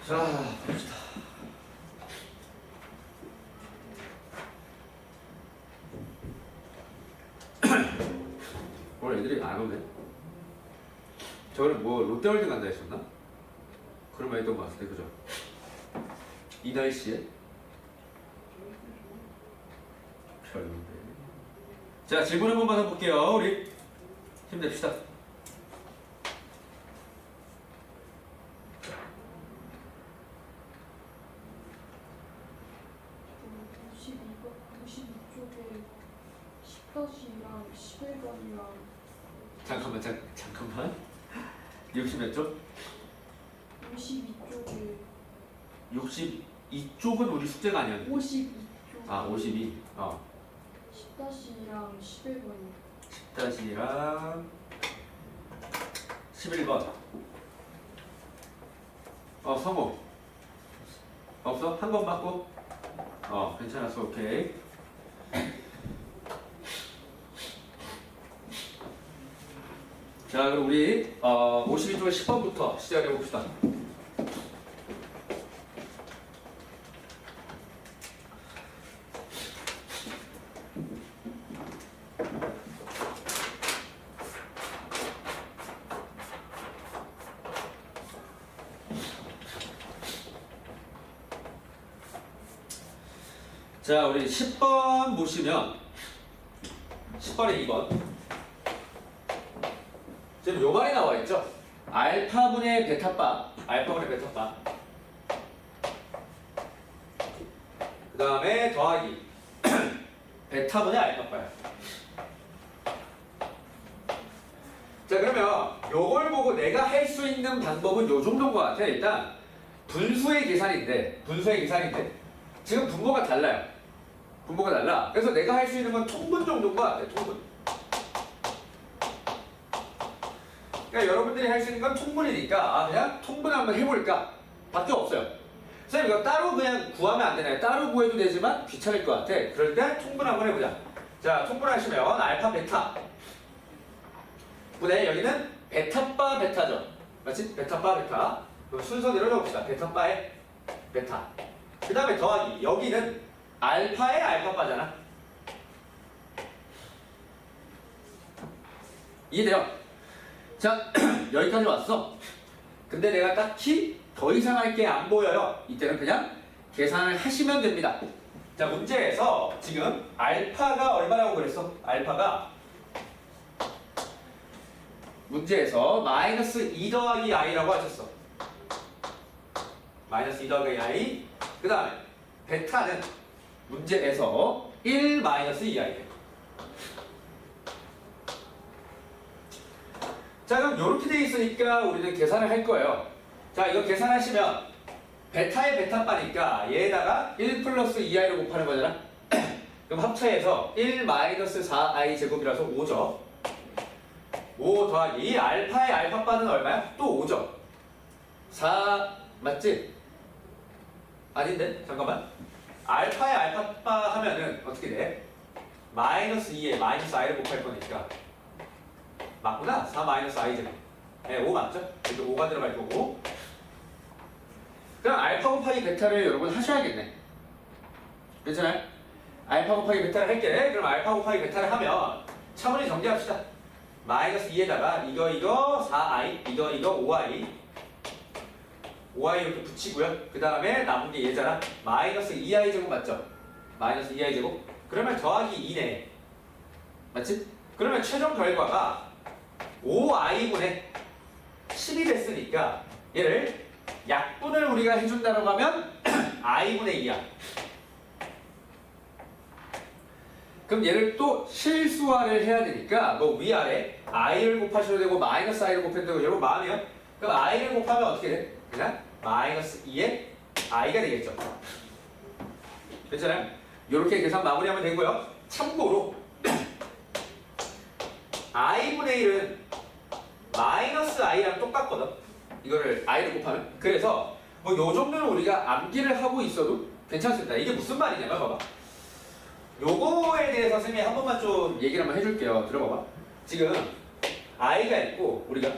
자, 봅시다. 오늘 애들이 안 오네. 저거는 뭐 롯데월드 간다 했었나? 그런 말 했던 것 같은데, 그죠? 이 날씨에? 별론데. 자, 질문 한 번만 해볼게요. 우리 힘냅시다. 92쪽에 10-랑 11번이랑 잠깐만. 60 몇 쪽? 52쪽에 62쪽은 우리 숙제가 아니었는데. 52쪽 아, 52. 10-랑 11번이 10-2랑 11번. 성우. 없어? 한 번 맞고? 괜찮았어. 오케이. 자, 그럼 우리 52쪽에 10번부터 시작해 봅시다. 자, 우리 10번 보시면 10번에 2번 지금 요 말이 나와 있죠? 알파분의 베타바 그 다음에 더하기 베타분의 알파바야. 자, 그러면 요걸 보고 내가 할 수 있는 방법은 요 정도인 것 같아. 일단 분수의 계산인데 지금 분모가 달라요. 분모가 달라. 그래서 내가 할 수 있는 건 통분 정도인 것 같아. 통분. 그러니까 여러분들이 할 수 있는 건 통분이니까 그냥 통분 한번 해볼까? 밖에 없어요. 선생님 이거 따로 그냥 구하면 안 되나요? 따로 구해도 되지만 귀찮을 것 같아. 그럴 때 통분 한번 해보자. 자, 통분하시면 알파 베타 분의 여기는 베타바 베타죠. 맞지? 베타바 베타. 그럼 순서 내려놓읍시다. 베타바의 베타. 그 다음에 더하기 여기는 알파의 알파바잖아. 이해돼요? 자, 여기까지 왔어. 근데 내가 딱히 더 이상 할 게 안 보여요. 이때는 그냥 계산을 하시면 됩니다. 자, 문제에서 지금 알파가 얼마라고 그랬어? 알파가 문제에서 마이너스 2 더하기 i라고 하셨어. 마이너스 2 더하기 i. 그 다음에 베타는 문제에서 1 마이너스 2i. 자, 그럼 이렇게 돼 있으니까 우리는 계산을 할 거예요. 자, 이거 계산하시면 베타의 베타바니까 얘에다가 1 플러스 2i를 곱하는 거잖아. 그럼 합차해서 1 마이너스 4i 제곱이라서 5죠. 5 더하기 알파의 알파바는 얼마야? 또 5죠. 4 맞지? 아닌데? 잠깐만. 알파의 알파바 하면은 어떻게 돼? 마이너스 2에 마이너스 i를 곱할 거니까 맞구나. 4 마이너스 i 제곱. 네, 5 맞죠? 여기 5가 들어갈 거고. 그럼 알파 곱하기 베타를 여러분 하셔야겠네. 괜찮아요? 알파 곱하기 베타를 할게. 그럼 알파 곱하기 베타를 하면 차분히 정리합시다. 마이너스 2에다가 이거 4i, 이거 5i 5i 이렇게 붙이고요. 그 다음에 남은 게 얘잖아. 마이너스 2i 제곱 맞죠? 마이너스 2i 제곱. 그러면 더하기 2네. 맞지? 그러면 최종 결과가 5i분의 10이 됐으니까 얘를 약분을 우리가 해준다고 하면 i분의 2야. 그럼 얘를 또 실수화를 해야 되니까 뭐 위아래 i를 곱하셔도 되고 마이너스 i를 곱해도 되고 여러분 마음이요? 그럼 i를 곱하면 어떻게 돼? 그냥 마이너스 2의 i가 되겠죠. 괜찮아요? 이렇게 계산 마무리하면 되고요. 참고로 i분의 1은 마이너스 i랑 똑같거든. 이거를 i를 곱하면. 그래서 뭐 요 정도는 우리가 암기를 하고 있어도 괜찮습니다. 이게 무슨 말이냐면 봐봐. 요거에 대해서 선생님이 한 번만 좀 얘기를 한번 해줄게요. 들어봐봐. 지금 i가 있고 우리가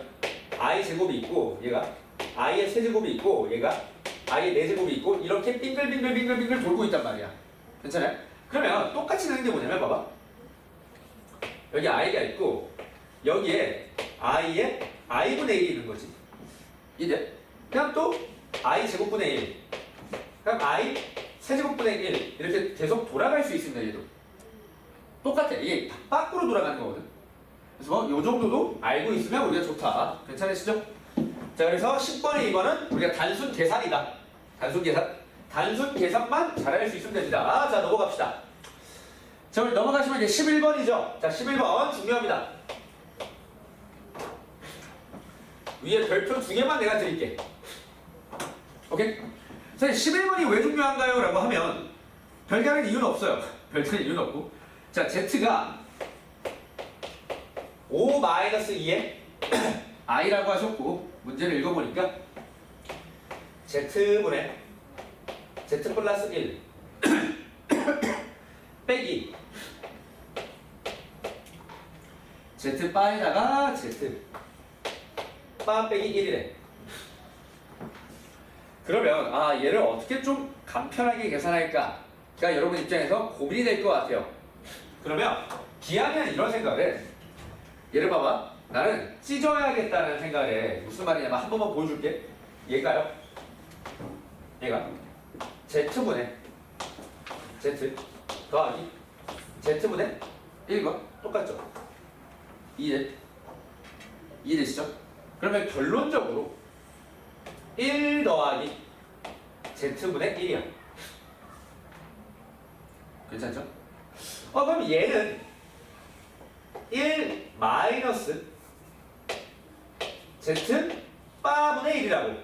i 제곱이 있고 얘가 i의 세제곱이 있고 얘가 i의 4제곱이 있고 이렇게 빙글빙글빙글빙글 돌고 있단 말이야. 괜찮아요? 그러면 똑같이 되는 게 뭐냐면 봐봐. 여기 i가 있고 여기에 i의 i분의 1이 있는 거지. 이제 그냥 또 i 제곱분의 1 그럼 i 세제곱분의 1 이렇게 계속 돌아갈 수 있습니다. 얘도 똑같아. 이게 밖으로 돌아가는 거거든. 그래서 이 정도도 알고 있으면 우리가 좋다. 괜찮으시죠? 자, 그래서 10번에 2번은 우리가 단순 계산이다. 단순 계산. 단순 계산만 잘할 수 있으면 됩니다. 자, 넘어갑시다. 자, 우리 넘어가시면 이제 11번이죠. 자, 11번 중요합니다. 위에 별표 2개만 내가 드릴게. 오케이? 사실 11번이 왜 중요한가요? 라고 하면 별다른 이유는 없어요. 별다른 이유는 없고. 자, Z가 5-2에 i라고 하셨고 문제를 읽어보니까 Z분의 Z 플러스 1 빼기 Z 바에다가 Z 바 빼기 1이래. 그러면 얘를 어떻게 좀 간편하게 계산할까? 가 여러분 입장에서 고민이 될 것 같아요. 그러면 기하면 이런 생각을 해. 얘를 봐봐. 나는 찢어야겠다는 생각을 해. 무슨 말이냐면 한 번만 보여줄게. 얘가요. 얘가 Z분의 Z 더하기 Z분의 1과 똑같죠? 이해되시죠? 그러면 결론적으로 1 더하기 Z분의 1이야. 괜찮죠? 그럼 얘는 1 마이너스 Z 바분의 1이라고.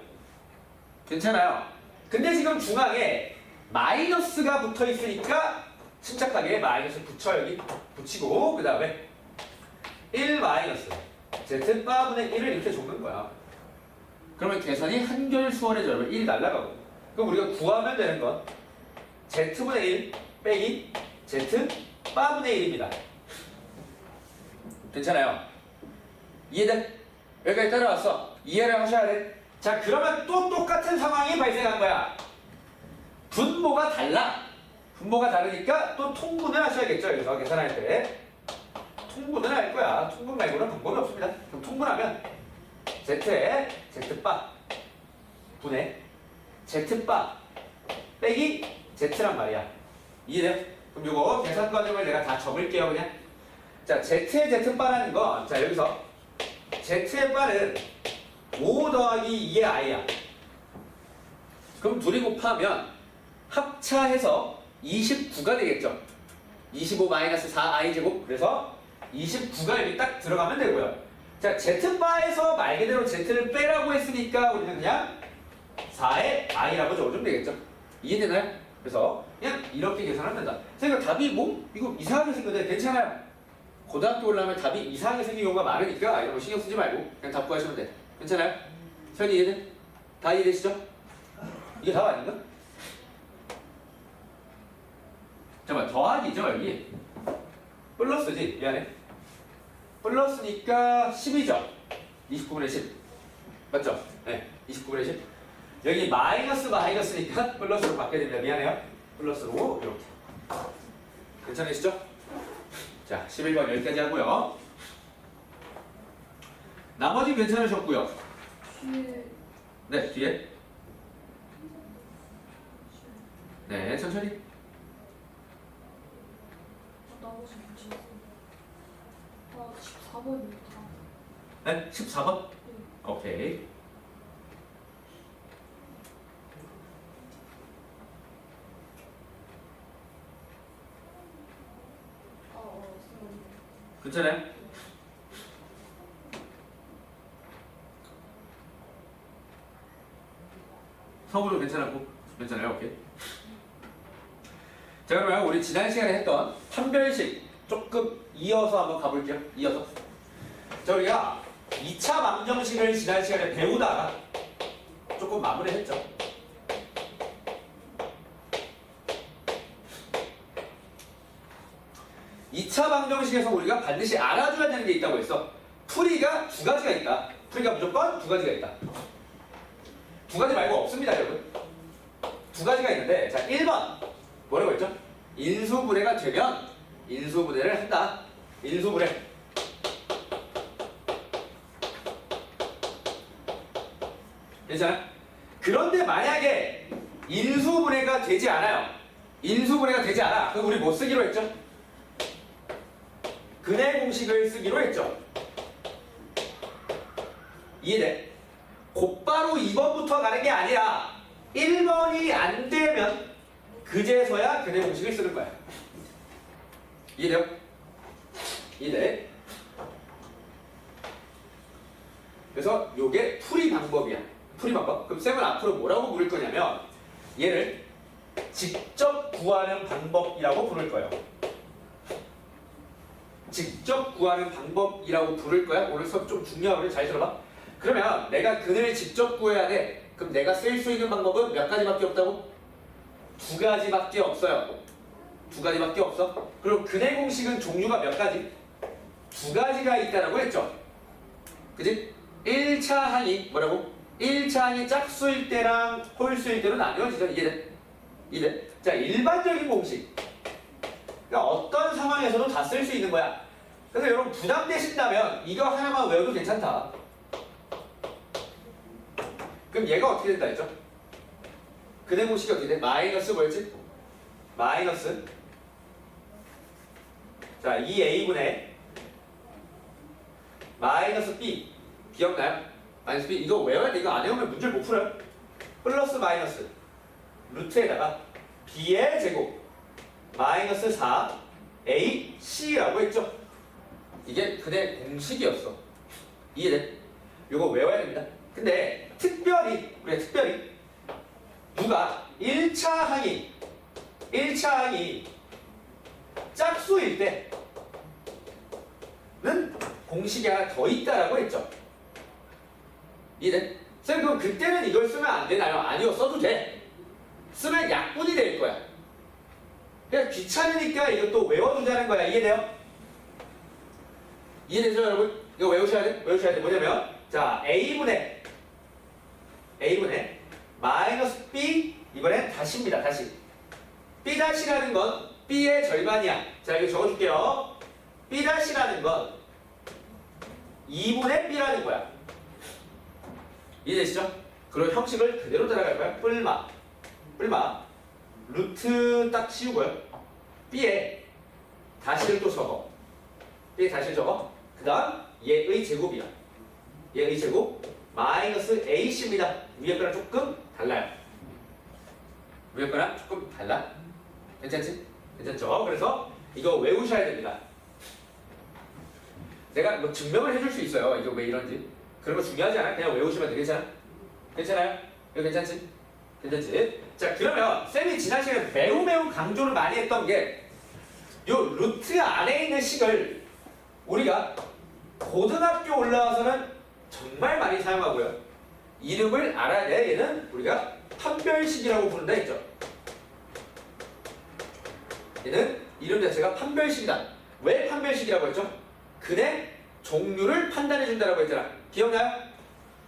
괜찮아요. 근데 지금 중앙에 마이너스가 붙어 있으니까 침착하게 마이너스 붙여 여기 붙이고 그 다음에 1 마이너스 Z 바분의 1을 이렇게 적는 거야. 그러면 계산이 한결 수월해져요. 1이 날라가고. 그럼 우리가 구하면 되는 건 Z분의 1 빼기 Z 바분의 1입니다. 괜찮아요? 이해돼? 여기까지 따라왔어. 이해를 하셔야 돼. 자, 그러면 또 똑같은 상황이 발생한 거야. 분모가 달라. 분모가 다르니까 또 통분을 하셔야겠죠. 여기서 계산할 때. 통분을 할 거야. 통분 말고는 방법이 없습니다. 그럼 통분하면 Z에 Z바 분의 Z바 빼기 Z란 말이야. 이해돼요? 그럼 요거 계산 과정을 내가 다 적을게요. 그냥. 자, Z의 Z바라는 건, 자, 여기서 Z의 바는 5 더하기 2의 i야. 그럼 둘이 곱하면 합차해서 29가 되겠죠. 25 마이너스 4i 제곱. 그래서 29가 여기 딱 들어가면 되고요. 자, Z바에서 말 그대로 Z를 빼라고 했으니까 우리는 그냥 4의 i라고 적어주면 되겠죠. 이해되나요? 그래서 그냥 이렇게 계산하면 된다. 그러니까 답이 뭐 이거 이상하게 생겼는데 괜찮아요. 고등학교 올라오면 답이 이상하게 생긴 경우가 많으니까 이런 거 신경 쓰지 말고 그냥 답 구하시면 돼. 괜찮아요? 선이 이해돼? 다 이해되시죠? 이게 답 아닌가? 잠깐만, 더하기죠 여기. 플러스지? 미안해. 플러스니까 10이죠? 29분의 10 맞죠? 네, 29분의 10. 여기 마이너스니까 플러스로 바뀌어야 됩니다. 미안해요. 플러스로 이렇게. 괜찮으시죠? 자, 11번 여기까지 하고요. 나머지 괜찮으셨고요. 뒤에 네, 뒤에. 네, 천천히. 나머지 문제 14번입니다. 네, 14번. 오케이. 괜찮아요? 성우도 괜찮았고 괜찮아요? 오케이. 자, 그러면 우리 지난 시간에 했던 판별식 조금 이어서 한번 가볼게요. 이어서. 자, 우리가 2차 방정식을 지난 시간에 배우다가 조금 마무리했죠. 2차 방정식에서 우리가 반드시 알아줘야 되는 게 있다고 했어. 풀이가 두 가지가 있다. 풀이가 무조건 두 가지가 있다. 두 가지 말고 없습니다, 여러분. 두 가지가 있는데, 자, 1번 뭐라고 했죠? 인수분해가 되면 인수분해를 한다. 인수분해. 괜찮아? 그런데 만약에 인수분해가 되지 않아요. 인수분해가 되지 않아. 그럼 우리 뭐 쓰기로 했죠? 근해 공식을 쓰기로 했죠. 이해돼? 곧바로 2번부터 가는 게 아니라 1번이 안 되면 그제서야 근해 공식을 쓰는 거야. 이해돼요? 이해돼? 그래서 요게 풀이 방법이야. 풀이 방법. 그럼 쌤은 앞으로 뭐라고 부를 거냐면 얘를 직접 구하는 방법이라고 부를 거예요. 직접 구하는 방법이라고 부를 거야. 오늘 수업 좀 중요하거든. 잘 들어봐. 그러면 내가 근을 직접 구해야 돼. 그럼 내가 쓸 수 있는 방법은 몇 가지밖에 없다고? 두 가지밖에 없어요. 두 가지밖에 없어. 그럼 근의 공식은 종류가 몇 가지? 두 가지가 있다라고 했죠. 그지? 1차 항이 뭐라고? 1차 항이 짝수일 때랑 홀수일 때로 나뉘어지죠. 이해돼? 이해돼? 자, 일반적인 공식. 그러니까 어떤 상황에서도 다 쓸 수 있는 거야. 그래서 여러분 부담되신다면 이거 하나만 외워도 괜찮다. 그럼 얘가 어떻게 된다 했죠? 근의 공식이 어떻게 돼? 마이너스 뭐였지? 마이너스 자 2a분의 마이너스 b 기억나요? 마이너스 b 이거 외워야 돼. 이거 안 외우면 문제를 못 풀어요. 플러스 마이너스 루트에다가 b의 제곱 마이너스 4ac라고 했죠. 이게 근의 공식이었어. 이해돼? 이거 외워야 됩니다. 근데 특별히 우리가 특별히 누가 1차 항이 짝수일 때는 공식이 하나 더 있다라고 했죠. 이해돼? 쌤 그럼 그때는 이걸 쓰면 안 되나요? 아니요, 써도 돼. 쓰면 약분이 될 거야. 그냥 귀찮으니까 이것도 외워두자는 거야. 이해돼요? 이해되죠 여러분? 이거 외우셔야 돼? 외우셔야 돼. 뭐냐면 자 a분의 마이너스 b 이번엔 다시입니다. 다시 b 다시라는 건 b의 절반이야. 자 이거 적어줄게요. b 다시라는 건 2분의 b라는 거야. 이해되시죠? 그런 형식을 그대로 따라갈 거야. 뿔마 루트 딱 씌우고요. b에 다시를 또 적어. b에 다시를 적어. 그 다음 얘의 제곱이야. 얘의 제곱 마이너스 ac입니다. 위에 거랑 조금 달라요. 위에 거랑 조금 달라. 괜찮지? 괜찮죠? 그래서 이거 외우셔야 됩니다. 내가 뭐 증명을 해줄 수 있어요. 이거 왜 이런지. 그런 거 중요하지 않아? 그냥 외우시면 돼. 괜찮아? 괜찮아요? 이거 괜찮지? 괜찮지? 자 그러면 쌤이 지난 시간에 매우 강조를 많이 했던 게 요 루트 안에 있는 식을 우리가 고등학교 올라와서는 정말 많이 사용하고요. 이름을 알아야 돼. 얘는 우리가 판별식이라고 부른다 했죠. 얘는 이름 자체가 판별식이다. 왜 판별식이라고 했죠? 근의 종류를 판단해 준다라고 했잖아. 기억나요?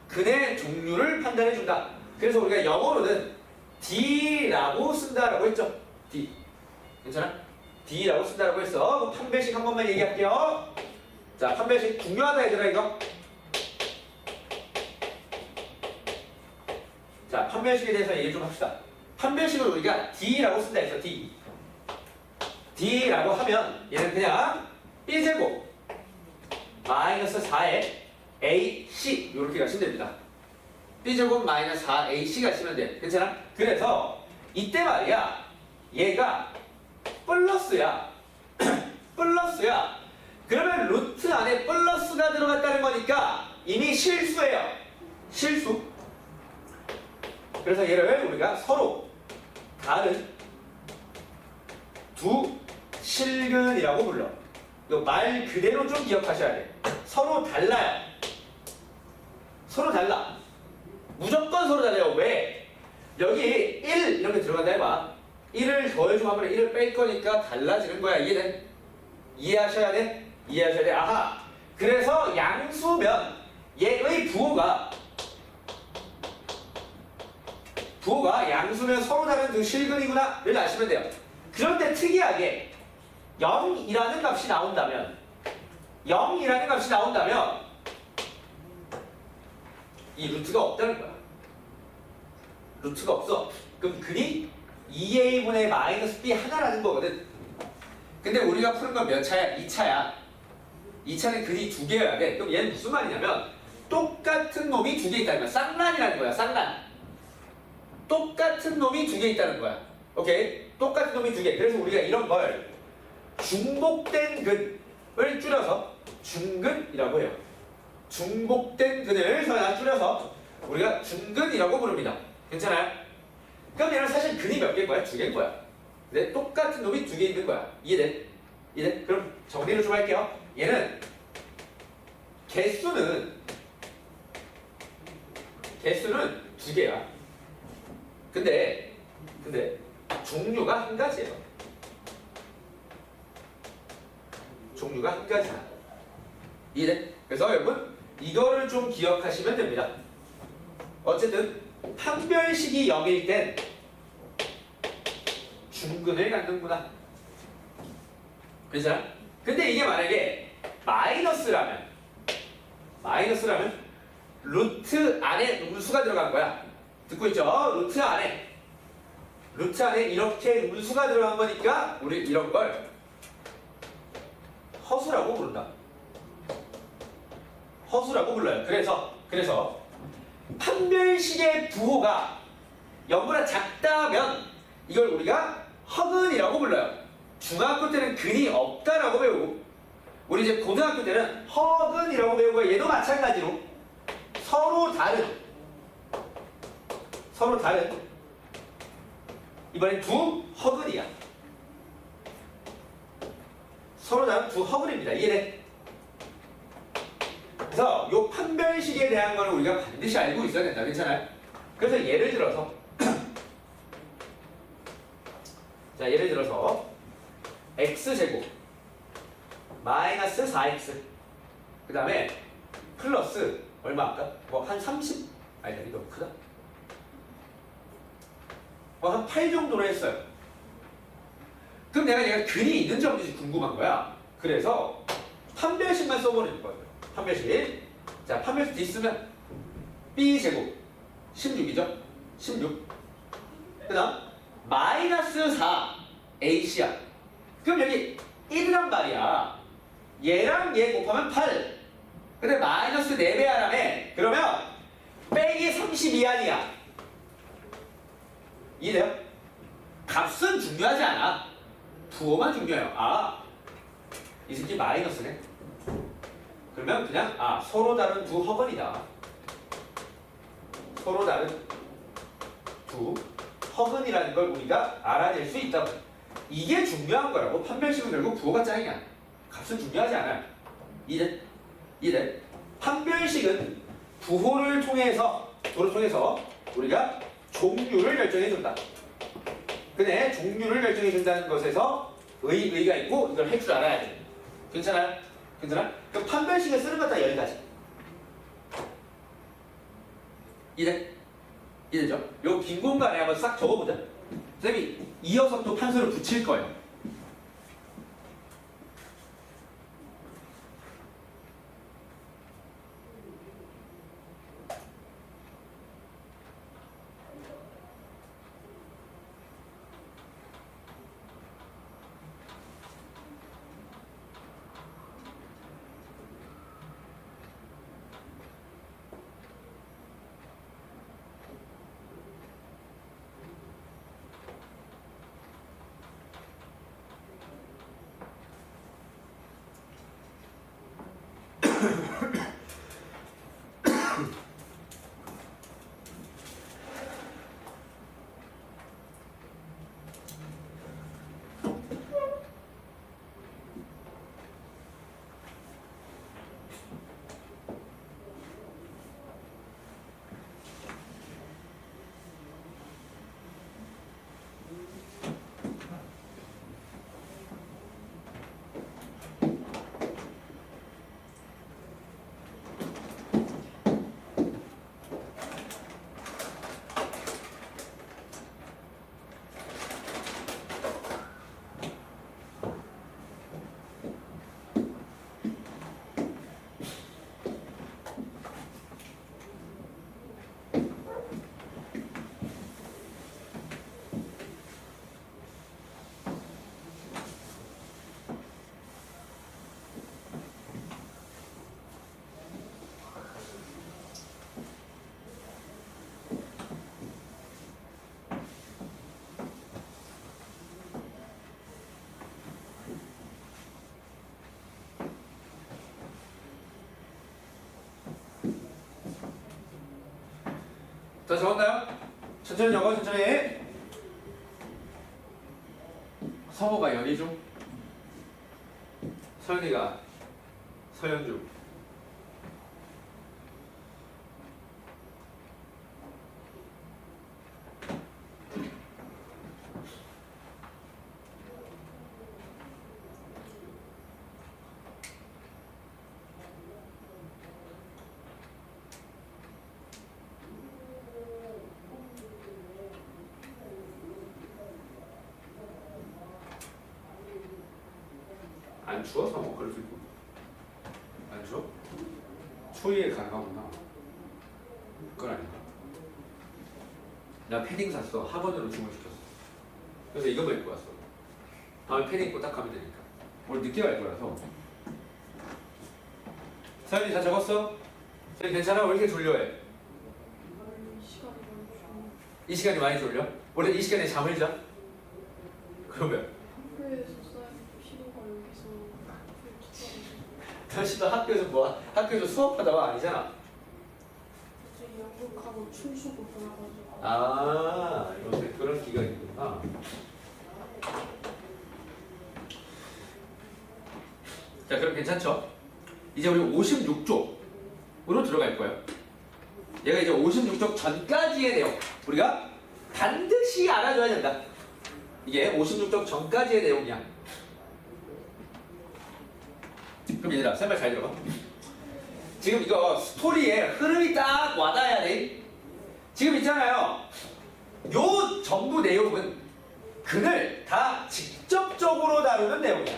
근의 종류를 판단해 준다. 그래서 우리가 영어로는 D라고 쓴다라고 했죠. D. 괜찮아? D라고 쓴다라고 했어. 그럼 판별식 한 번만 얘기할게요. 자, 판별식 중요하다 얘들아 이거. 자, 판별식에 대해서 얘기 좀 합시다. 판별식을 우리가 D라고 쓴다 했어. D. D라고 하면 얘는 그냥 B제곱 마이너스 4에 AC 이렇게 가시면 됩니다. B제곱 마이너스 4AC 가시면 돼. 괜찮아? 그래서 이때 말이야 얘가 플러스야. 플러스야. 그러면 루트 안에 플러스가 들어갔다는 거니까 이미 실수예요. 실수. 그래서 얘를 우리가 서로 다른 두 실근이라고 불러. 이거 말 그대로 좀 기억하셔야 돼. 서로 달라요. 서로 달라. 무조건 서로 달라요. 왜? 여기 1 이렇게 들어간다 해봐. 1을 더해주고 하면 1을 뺄 거니까 달라지는 거야. 이해돼? 이해하셔야 돼? 이해하셔야 돼. 아하. 그래서 양수면 얘의 부호가 부호가 양수면 서로 다른 두 실근이구나를 아시면 돼요. 그런데 특이하게 0이라는 값이 나온다면 이 루트가 없다는 거야. 루트가 없어. 그럼 근이 2a분의 마이너스 b 하나라는 거거든. 근데 우리가 푸는 건 몇 차야? 2차야. 2차는 근이 두 개여야 돼. 그럼 얘는 무슨 말이냐면 똑같은 놈이 두 개 있다는 거야. 쌍란이라는 거야. 쌍란. 똑같은 놈이 두 개 있다는 거야. 오케이? 똑같은 놈이 두 개. 그래서 우리가 이런 걸 중복된 근을 줄여서 중근이라고 해요. 중복된 근을 줄여서 우리가 중근이라고 부릅니다. 괜찮아요? 그럼 얘는 사실 근이 몇 개인 거야? 두 개인 거야. 근데 똑같은 놈이 두 개 있는 거야. 이해돼? 이해돼? 그럼 정리를 좀 할게요. 얘는 개수는 두 개야. 근데 종류가 한 가지예요. 종류가 한 가지야. 이해돼? 그래서 여러분 이거를 좀 기억하시면 됩니다. 어쨌든 판별식이 0일 땐 중근을 갖는구나. 괜찮아? 근데 이게 만약에 마이너스라면 루트 안에 음수가 들어간 거야. 듣고 있죠? 루트 안에 이렇게 음수가 들어간 거니까 우리 이런 걸 허수라고 부른다. 허수라고 불러요. 그래서 판별식의 부호가 0보다 작다면 이걸 우리가 허근이라고 불러요. 중학교 때는 근이 없다라고 배우고 우리 이제 고등학교 때는 허근이라고 배우고 얘도 마찬가지로 서로 다른 이번엔 두 허근이야. 서로 다른 두 허근입니다. 이해돼? 그래서 이 판별식에 대한 거는 우리가 반드시 알고 있어야 된다. 괜찮아요? 그래서 예를 들어서 x제곱 마이너스 4x 그 다음에 플러스 얼마 아까? 뭐 한 30? 아니다 이거 너무 크다. 뭐 한 8 정도로 했어요. 그럼 얘가 근이 있는지 없는지 궁금한 거야. 그래서 판별식만 써버리는 거예요. 판별식. 자, 판별식 D 쓰면 B제곱 16이죠? 16. 그 다음 마이너스 4 AC야. 그럼 여기 1이란 말이야. 얘랑 얘 곱하면 8. 근데 마이너스 4배 하라며. 그러면 빼기 32 아니야. 이해돼요? 값은 중요하지 않아. 부호만 중요해요. 아, 이 새끼 마이너스네. 그러면 그냥 서로 다른 두 허근이다. 서로 다른 두 허근이라는 걸 우리가 알아낼 수 있다. 이게 중요한 거라고. 판별식은 결국 부호가 짱이야. 값은 중요하지 않아요. 이제 판별식은 부호를 통해서 우리가 종류를 결정해 준다. 근데 종류를 결정해 준다는 것에서 의의가 있고 이걸 할 줄 알아야 돼. 괜찮아요? 괜찮아? 그럼 판별식을 쓰는 것 다 여기까지. 이해되죠? 요 빈 공간에 한번 싹 적어보자. 쌤이 이어서 또 판서를 붙일 거예요. 자, 적었나요? 천천히 적어, 천천히. 성호가 연희중, 서연이가 서연중. 안 추워서 뭐 그럴 수 있고. 안 추워? 추위에 가능하구나. 그건 아닌가? 나 패딩 샀어. 학원으로 주문시켰어. 그래서 이거만 입고 왔어. 다음에 패딩 입고 딱 가면 되니까. 오늘 늦게 갈 거라서. 사연이 다 적었어? 사연이 괜찮아? 왜 이렇게 졸려해? 이 시간이 너무 좋아. 이 시간이 많이 졸려? 원래 이 시간에 잠을 자? 그러면 학교에서 써야 피로가 여기서 풀 당신도 학교에서 뭐 학교에서 수업하다 와 아니잖아. 이제 연극하고 춤추고 그래가지고. 아, 요새 그런 기간이 있구나. 자, 그럼 괜찮죠? 이제 우리 56쪽으로 들어갈 거예요. 얘가 이제 56쪽 전까지의 내용 우리가 반드시 알아줘야 된다. 이게 56쪽 전까지의 내용이야. 그럼 얘들아, 쌤말 잘 들어봐. 지금 이거 스토리에 흐름이 딱 와닿아야 돼. 지금 있잖아요. 요 전부 내용은 그늘 다 직접적으로 다루는 내용이야.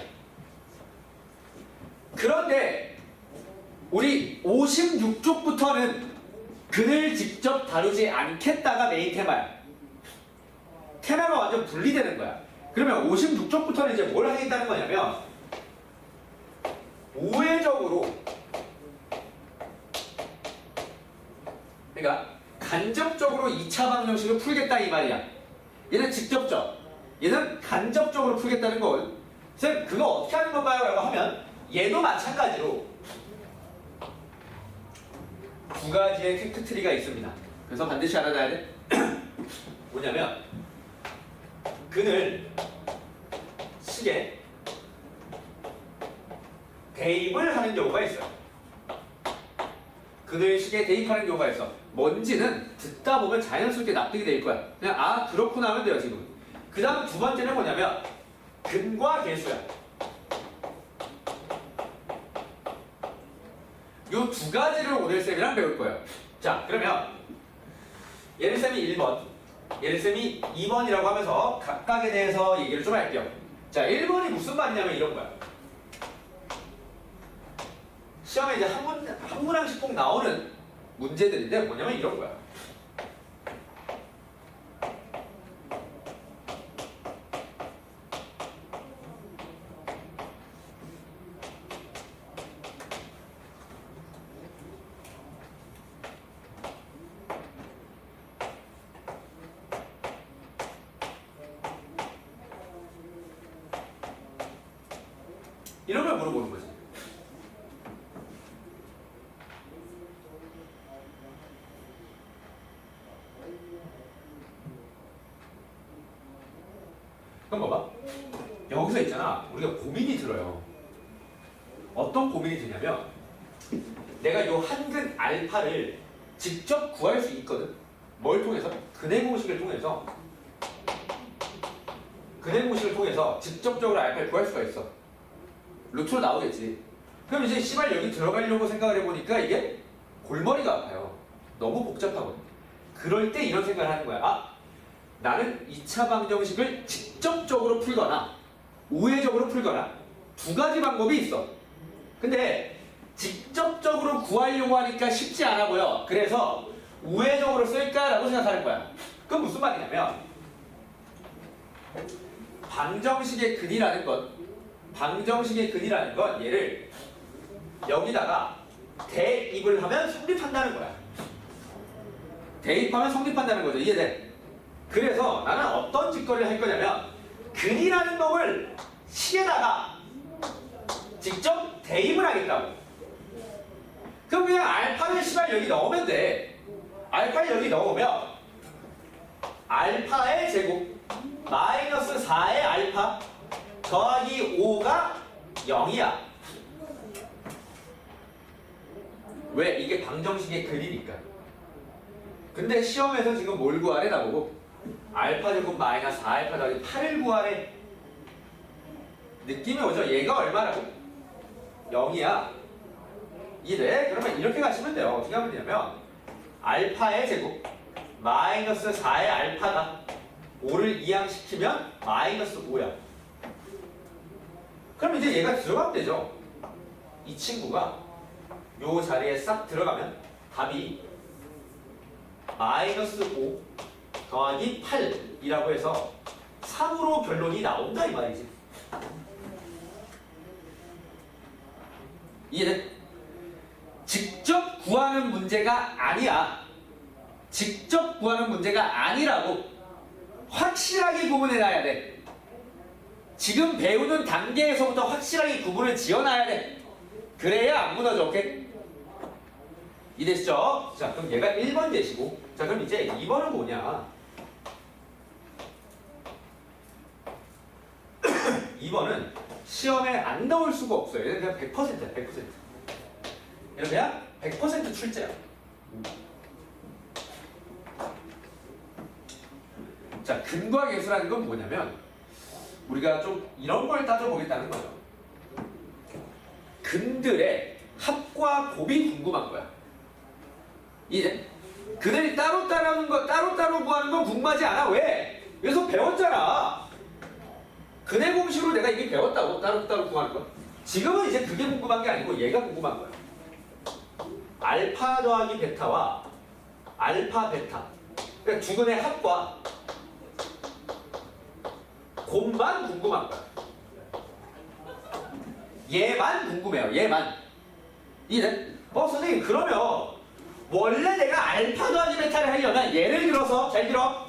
그런데 우리 56쪽부터는 그늘 직접 다루지 않겠다가 메인 테마야. 테마가 완전 분리되는 거야. 그러면 56쪽부터는 이제 뭘 하겠다는 거냐면 우회적으로, 그러니까 간접적으로 2차 방정식을 풀겠다 이 말이야. 얘는 직접적, 얘는 간접적으로 풀겠다는 걸. 쌤 그거 어떻게 하는 건가요? 라고 하면 얘도 마찬가지로 두 가지의 팩트트리가 있습니다. 그래서 반드시 알아놔야 돼. 뭐냐면 그늘 식에 대입을 하는 경우가 있어요. 그늘 식에 대입하는 경우가 있어. 뭔지는 듣다 보면 자연스럽게 납득이 될 거야. 그냥 아 그렇구나 하면 돼요 지금. 그 다음 두 번째는 뭐냐면 근과 계수야. 요 두 가지를 오늘 쌤이랑 배울 거예요. 자, 그러면 예를쌤이 1번, 예를쌤이 2번이라고 하면서 각각에 대해서 얘기를 좀 할게요. 자, 1번이 무슨 말이냐면 이런 거야. 시험에 이제 한 문항씩 꼭 나오는 문제들인데 뭐냐면 이런 거야. 이런 걸 물어보는 거지. 그럼 봐봐. 여기서 있잖아. 우리가 고민이 들어요. 어떤 고민이 드냐면 내가 요 한근 알파를 직접 구할 수 있거든. 뭘 통해서? 근해 공식을 통해서. 근해 공식을 통해서 직접적으로 알파를 구할 수가 있어. 루트로 나오겠지. 그럼 이제 씨발 여기 들어가려고 생각을 해보니까 이게 골머리가 아파요. 너무 복잡하거든. 그럴 때 이런 생각을 하는 거야. 아, 나는 2차 방정식을 직접적으로 풀거나 우회적으로 풀거나 두 가지 방법이 있어. 근데 직접적으로 구하려고 하니까 쉽지 않아 보여. 그래서 우회적으로 쓸까라고 생각하는 거야. 그건 무슨 말이냐면 방정식의 근이라는 건 얘를 여기다가 대입을 하면 성립한다는 거야. 대입하면 성립한다는 거죠. 이해돼? 그래서 나는 어떤 직거래를 할 거냐면 근이라는 놈을 식에다가 직접 대입을 하겠다고. 그럼 그냥 알파를 시발 여기 넣으면 돼. 알파를 여기 넣으면 알파의 제곱 마이너스 4의 알파 더하기 5가 0이야. 왜? 이게 방정식의 글이니까. 근데 시험에서 지금 뭘 구하래 나보고? 알파 제곱 마이너스 4알파 더하기 8을 구하래. 느낌이 오죠? 얘가 얼마라고? 0이야. 이래? 그러면 이렇게 가시면 돼요. 어떻게 하면 되냐면 알파의 제곱 마이너스 4의 알파가 5를 이항시키면 마이너스 5야. 그럼 이제 얘가 들어가면 되죠. 이 친구가 요 자리에 싹 들어가면 답이 마이너스 5 더하기 8이라고 해서 3으로 결론이 나온다 이 말이지. 이해돼? 직접 구하는 문제가 아니야. 직접 구하는 문제가 아니라고 확실하게 구분해놔야 돼. 지금 배우는 단계에서부터 확실하게 구분을 지어놔야 돼. 그래야 안 무너져. 오케이? 이해되시죠? 자, 그럼 얘가 1번 되시고, 자, 그럼 이제 2번은 뭐냐? 2번은 시험에 안 나올 수가 없어요. 얘는 그냥 100%야, 100%. 얘는 그냥 100% 출제야. 자, 근과 계수라는 건 뭐냐면 우리가 좀 이런 걸 따져보겠다는 거죠. 근들의 합과 곱이 궁금한 거야. 이제 그들이 따로따로 구하는 건 궁금하지 않아. 왜? 여기서 배웠잖아. 근의 공식으로 내가 이미 배웠다고. 따로따로 구하는 거. 지금은 이제 그게 궁금한 게 아니고 얘가 궁금한 거야. 알파 더하기 베타와 알파 베타, 그러니까 두 근의 합과 곱만 궁금한 거야. 얘만 궁금해요. 얘만. 이제 선생님 그러면 원래 내가 알파 더하기 베타를 하려면 예를 들어서 잘 들어.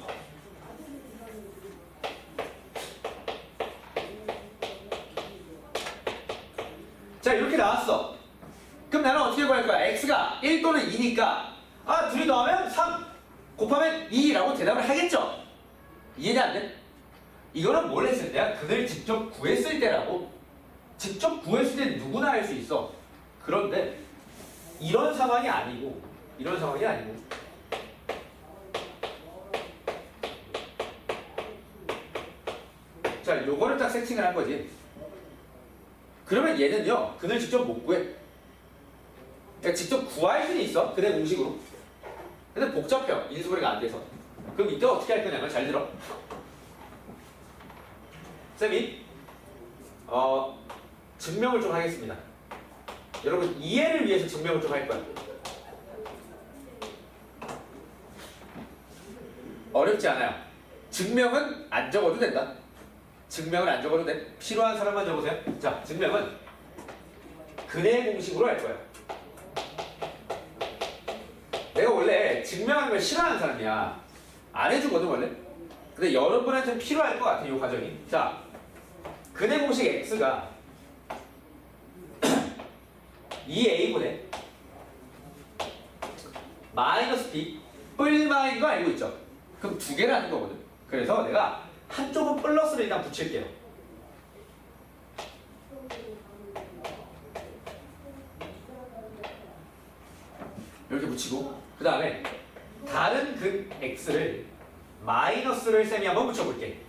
자, 이렇게 나왔어. 그럼 나는 어떻게 구할 거야? x가 1 또는 2니까 둘이 더하면 3 곱하면 2라고 대답을 하겠죠? 이해가 안 돼? 이거는 뭘 했을 때야? 그들 직접 구했을 때라고. 직접 구했을 때 누구나 할 수 있어. 그런데 이런 상황이 아니고 자, 요거를 딱 세팅을 한 거지. 그러면 얘는요, 그들 직접 못 구해. 그러니까 직접 구할 수는 있어. 그대 공식으로. 근데 복잡해요. 인수분해가 안 돼서. 그럼 이때 어떻게 할 거냐면 잘 들어. 쌤이 증명을 좀 하겠습니다. 여러분 이해를 위해서 증명을 좀 할 거야. 어렵지 않아요. 증명은 안 적어도 된다. 증명을 안 적어도 돼. 필요한 사람만 적으세요. 자, 증명은 근의 공식으로 할 거야. 내가 원래 증명하는 걸 싫어하는 사람이야. 안 해주거든 원래. 근데 여러분한테는 필요할 것 같아 이 과정이. 자, 근의 공식 x가 2a분의 마이너스 b 뿔마인 거 알고 있죠? 그럼 두 개라는 거거든. 그래서 내가 한쪽은 플러스를 일단 붙일게요. 이렇게 붙이고 그 다음에 다른 근 x를 마이너스를 쌤이 한번 붙여볼게.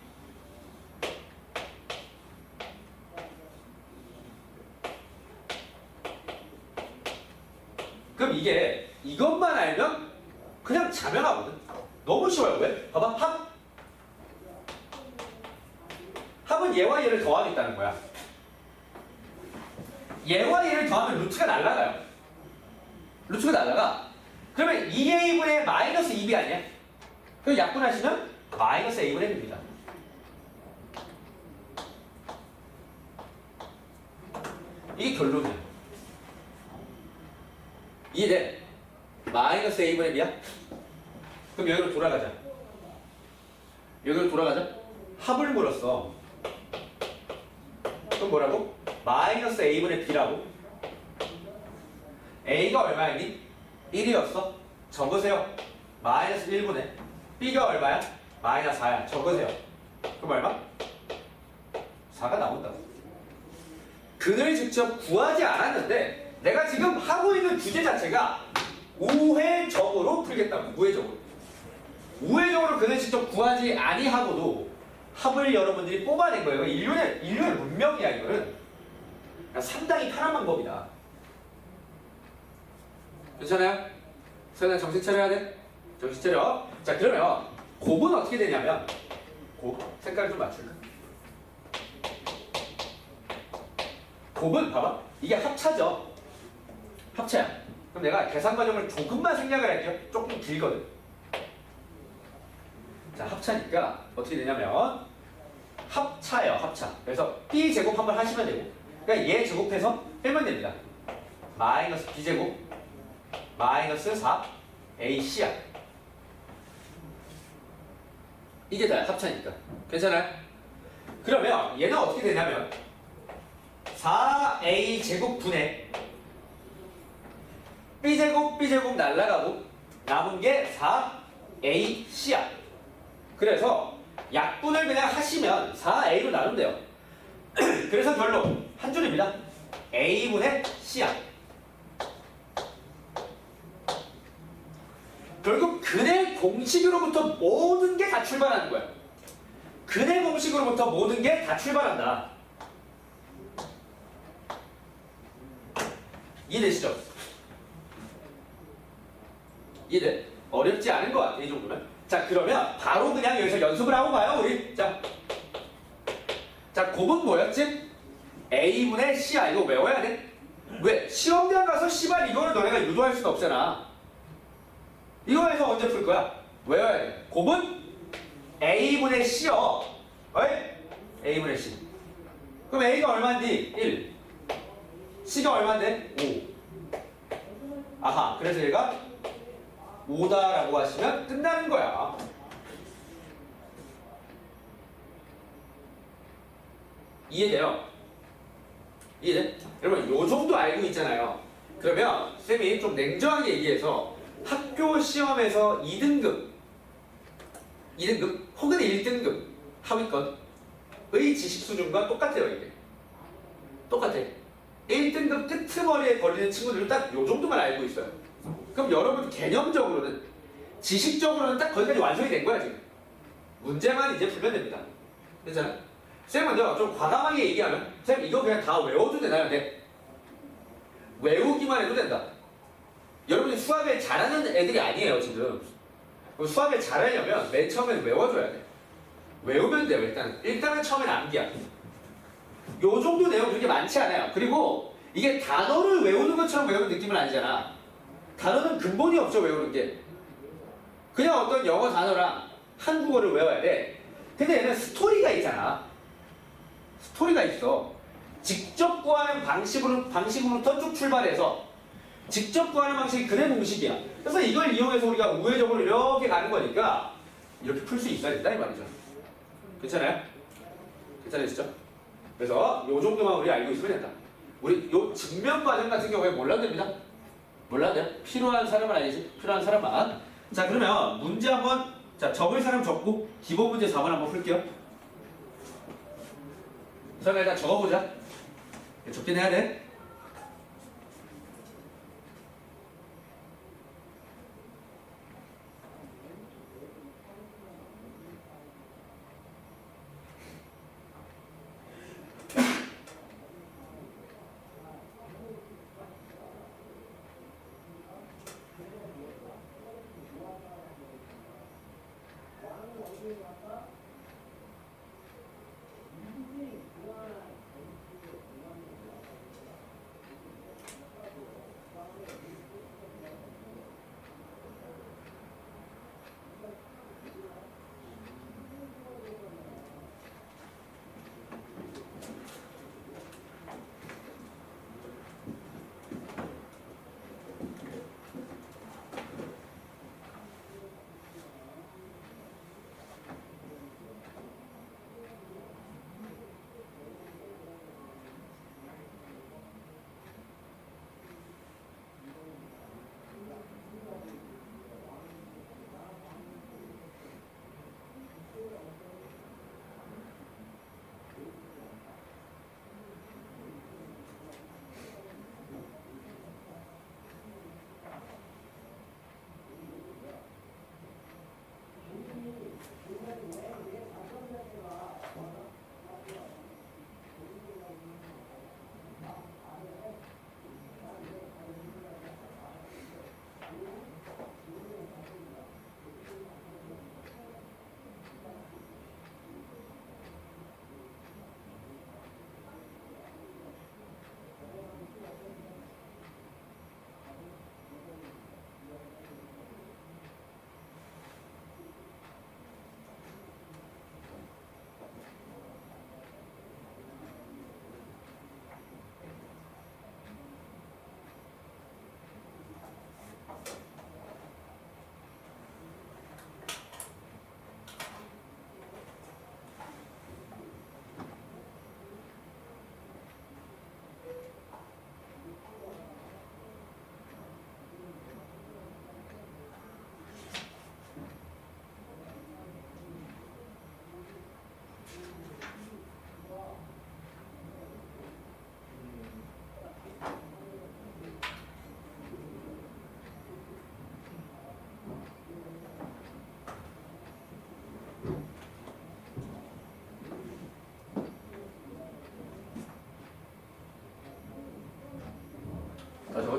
그럼 이게 이것만 알면 그냥 자명하거든. 너무 쉬워요. 왜? 봐봐. 합은 얘와 얘를 더하겠다는 거야. 얘와 얘를 더하면 루트가 날아가요. 루트가 날아가. 그러면 2a분의 마이너스 2b 아니야? 그럼 약분하시면 마이너스 a분의 b입니다. 이게 결론이야. 이해돼? 마이너스 a분의 b야? 그럼 여기로 돌아가자. 합을 물었어. 그럼 뭐라고? 마이너스 a분의 b라고. a가 얼마였니? 1이었어. 적으세요. 마이너스 1분의 B가 얼마야? 마이너스 4야. 적으세요. 그럼 얼마? 4가 나온다고. 근을 직접 구하지 않았는데 내가 지금 하고 있는 주제 자체가 우회적으로 풀겠다고. 우회적으로. 우회적으로 근을 직접 구하지 아니하고도 합을 여러분들이 뽑아낸 거예요. 인류의 문명이야 이거는. 그러니까 상당히 편한 방법이다. 괜찮아요? 서연아 정신 차려야 돼? 정신 차려. 자 그러면 곱은 어떻게 되냐면 곱 색깔 좀 맞출까? 곱은 봐봐. 이게 합차죠. 합차야. 그럼 내가 계산 과정을 조금만 생략을 할게요. 조금 길거든. 자 합차니까 어떻게 되냐면 합차예요. 합차. 그래서 B 제곱 한번 하시면 되고 그러니까 얘 제곱해서 빼면 됩니다. 마이너스 B 제곱 마이너스 4 AC야. 이게 다야 합차니까. 괜찮아요? 그러면 얘는 어떻게 되냐면 4A 제곱 분의 B 제곱 날라가고 남은 게 4AC야. 그래서 약분을 그냥 하시면 4A로 나누면 돼요. 그래서 결론 한 줄입니다. A분의 C야. 결국 근의 공식으로부터 모든 게 다 출발하는 거야. 근의 공식으로부터 모든 게 다 출발한다. 이해되시죠? 이해돼? 어렵지 않은 것 같아 이 정도면. 자 그러면 바로 그냥 여기서 연습을 하고 가요 우리. 자 곱은 뭐였지? A분의 C야. 이거 외워야 돼. 왜? 시험장 가서 씨발 이거를 너네가 유도할 수는 없잖아. 이거에서 언제 풀 거야? 외워야 돼. 곱은 A분의 C요. 어이? A분의 C. 그럼 A가 얼마인지? 1. C가 얼마인데? 5. 아하. 그래서 얘가 5다라고 하시면 끝나는 거야. 이해돼요? 이해돼? 여러분 요 정도 알고 있잖아요. 그러면 쌤이 좀 냉정하게 얘기해서 학교 시험에서 2등급 혹은 1등급 하위권의 지식 수준과 똑같아요. 이게 똑같아. 1등급 끄트머리에 걸리는 친구들은 딱 요 정도만 알고 있어요. 그럼 여러분 개념적으로는 지식적으로는 딱 거기까지 완성이 된 거야 지금. 문제만 이제 풀면 됩니다. 괜찮아? 쌤 먼저 좀 과감하게 얘기하면 쌤 이거 그냥 다 외워도 되나요? 네. 외우기만 해도 된다. 여러분이 수학을 잘하는 애들이 아니에요 지금. 수학을 잘하려면 맨 처음엔 외워줘야 돼. 외우면 돼요 일단은 처음엔 암기야. 요 정도 내용 그렇게 많지 않아요. 그리고 이게 단어를 외우는 것처럼 외우는 느낌은 아니잖아. 단어는 근본이 없죠 외우는 게. 그냥 어떤 영어 단어랑 한국어를 외워야 돼. 근데 얘는 스토리가 있잖아. 스토리가 있어. 직접 구하는 방식으로부터 쭉 출발해서 직접 구하는 방식이 근의 공식이야. 그래서 이걸 이용해서 우리가 우회적으로 이렇게 가는 거니까 이렇게 풀 수 있어야 된다 이 말이죠. 괜찮아요? 괜찮으시죠? 그래서 요 정도만 우리 알고 있으면 된다. 우리 요 증명 과정 같은 경우에 몰라도 됩니다. 몰라도 돼요. 필요한 사람은 아니지. 필요한 사람만. 자 그러면 문제 한번 적을 사람 적고 기본 문제 4번 한번 풀게요. 자 일단 적어보자. 적긴 해야 돼.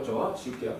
어렵죠? 지울게요.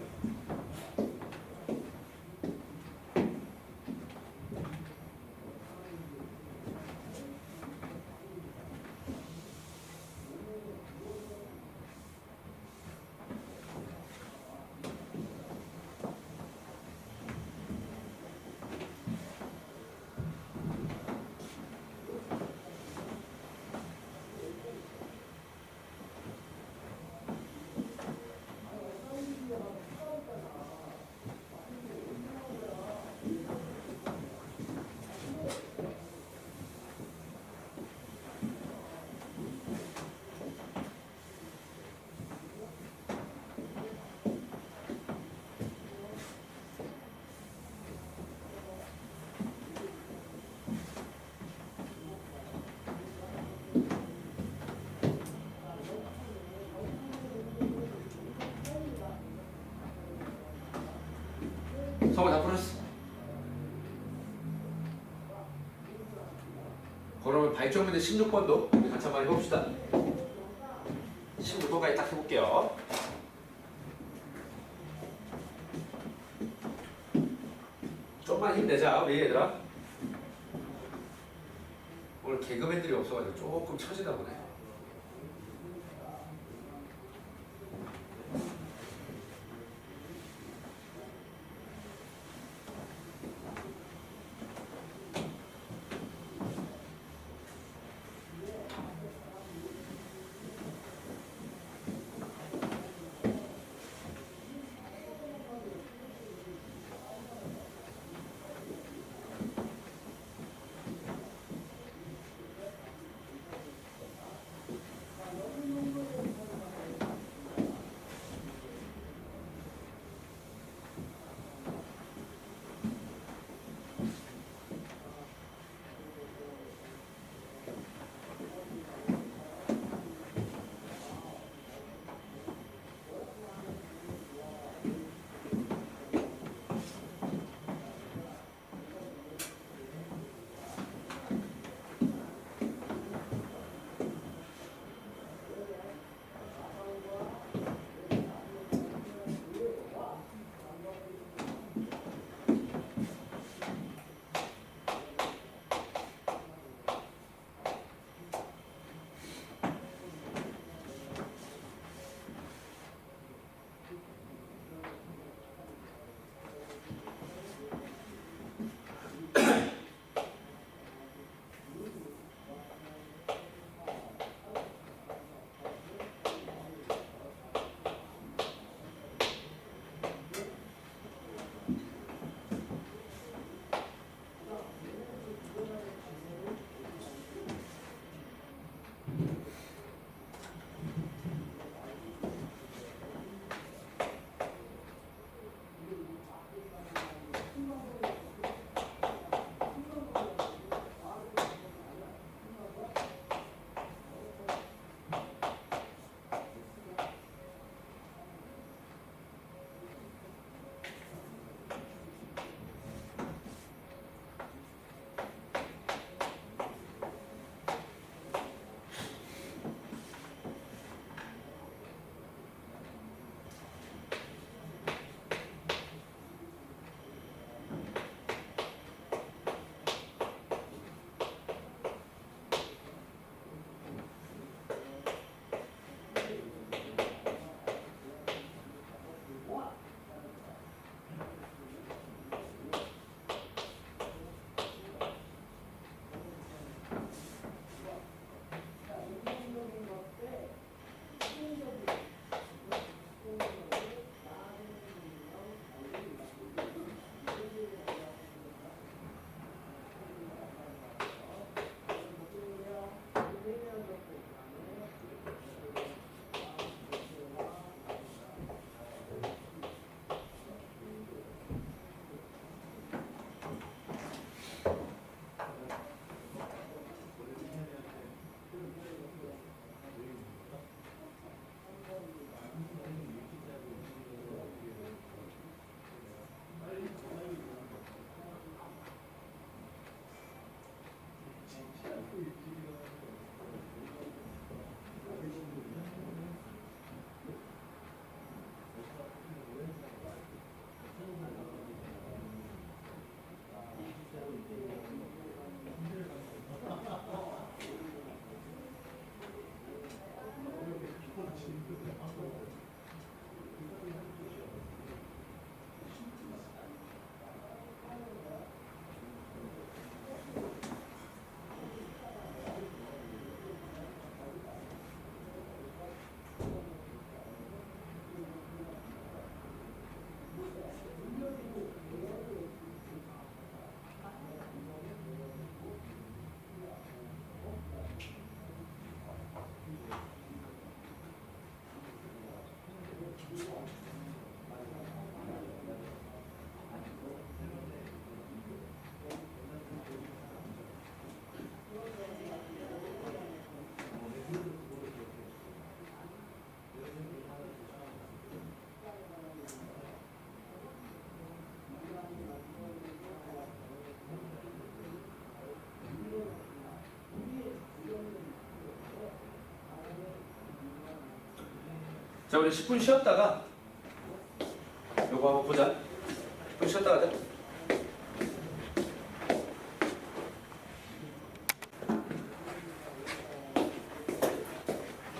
성우 다 풀었어. 그러면 발전 문제 16번도 같이 한번 해봅시다. 16번까지 딱 해볼게요. 좀만 힘내자 우리 얘들아. 오늘 개그맨들이 없어가지고 조금 처지다 보네. 자, 우리 10분 쉬었다가 요거 한번 보자. 10분 쉬었다 가자.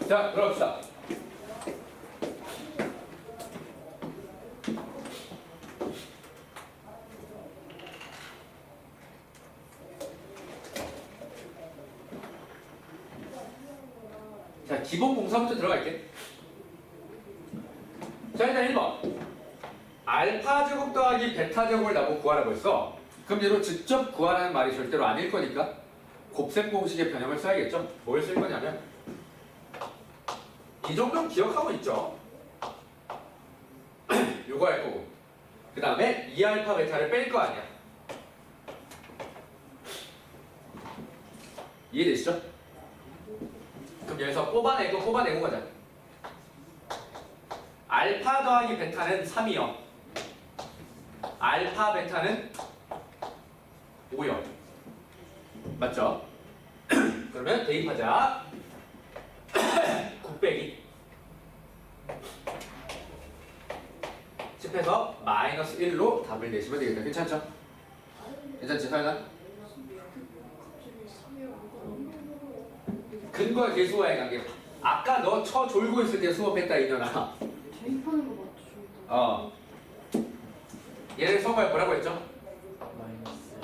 자, 들어갑시다. 자, 기본 공사부터 들어갈게. 자, 일단 1번. 알파 제곱 더하기 베타 제곱을 나보고 구하라고 했어. 그럼 얘로 직접 구하라는 말이 절대로 아닐 거니까 곱셈 공식의 변형을 써야겠죠. 뭘 쓸 거냐면 이 정도는 기억하고 있죠. 요거 할 거고 그 다음에 2알파 베타를 뺄 거 아니야. 이해되시죠? 그럼 여기서 뽑아내고 가자. 알파 더하기 베타는 3이요. 알파 베타는 5요. 맞죠? 그러면 대입하자. 9 빼기 10에서 마이너스 1로 답을 내시면 되겠다. 괜찮죠? 괜찮지, 서연아? 갑자기 3이라고 근거와 계수와의 관계. 아까 너 쳐 졸고 있을 때 수업했다 이년아. 대입하는 거 맞죠? 저기다. 얘를 성을 뭐라고 했죠? 마이너스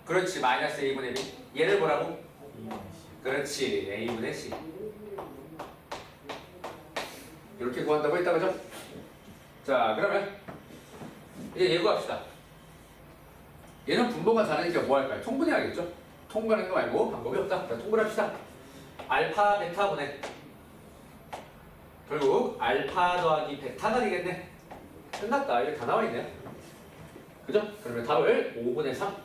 그렇지, 마이너스 a분의 b. 얘를 뭐라고? 2분의 그렇지, a분의 c. 이렇게 구한다고 했다, 그죠? 자, 그러면 이제 예고합시다. 얘는 분모가 다르니까 뭐 할까요? 통분해야겠죠? 통분하는 거 말고 방법이 없다. 자, 통분합시다. 알파 베타분의 결국 알파 더하기 베타가 되겠네. 끝났다. 이게 다 나와 있네. 그죠? 그러면 답을 5분의 3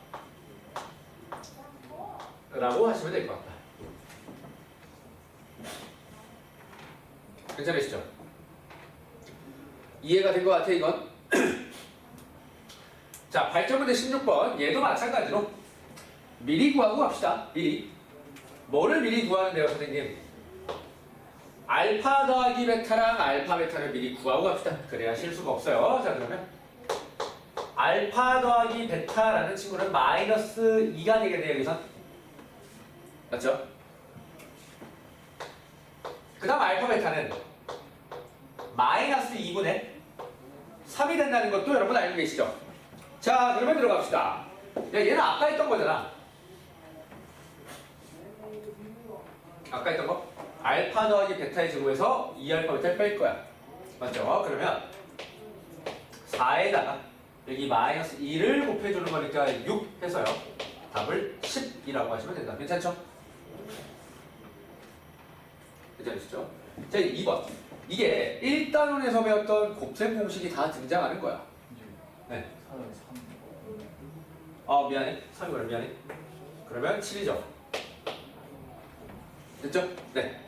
라고 하시면 될 것 같다. 괜찮으시죠? 이해가 된 것 같아, 이건? 자, 발전문제 16번. 얘도 마찬가지로 미리 구하고 갑시다. 미리. 뭐를 미리 구하는데요, 선생님? 알파 더하기 베타랑 알파 베타를 미리 구하고 갑시다. 그래야 실수가 없어요. 자, 그러면 알파 더하기 베타라는 친구는 마이너스 2가 되겠네요, 여기서. 맞죠? 그 다음 알파 베타는 마이너스 2분의 3이 된다는 것도 여러분 알고 계시죠? 자, 그러면 들어갑시다. 야, 얘는 아까 했던 거잖아. 아까 했던 거? 알파 더하기 베타의 제곱에서 2알파 베타를 뺄 거야. 맞죠? 그러면 4에다가 여기 마이너스 2를 곱해주는 거니까 6 해서요. 답을 10이라고 하시면 된다. 괜찮죠? 괜찮으시죠? 자, 2번. 이게 1단원에서 배웠던 곱셈 공식이 다 등장하는 거야. 네. 3. 미안해. 3이구나. 미안해. 그러면 7이죠. 됐죠? 네.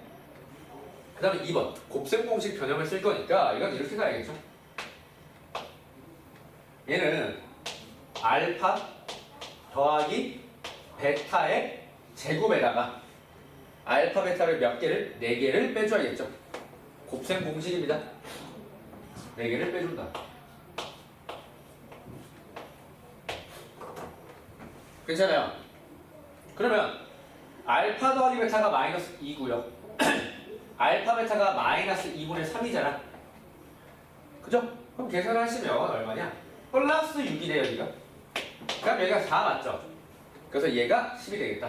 그 다음에 2번. 곱셈 공식 변형을 쓸 거니까 이건 이렇게 가야겠죠? 얘는 알파 더하기 베타의 제곱에다가 알파 베타를 몇 개를? 4개를 빼줘야겠죠? 곱셈 공식입니다. 4개를 빼준다. 괜찮아요? 그러면 알파 더하기 베타가 마이너스 2고요. 알파 베타가 마이너스 2분의 3이잖아. 그죠? 그럼 계산을 하시면 얼마냐? 플러스 6이네요, 여기가. 그럼 여기가 4 맞죠? 그래서 얘가 10이 되겠다.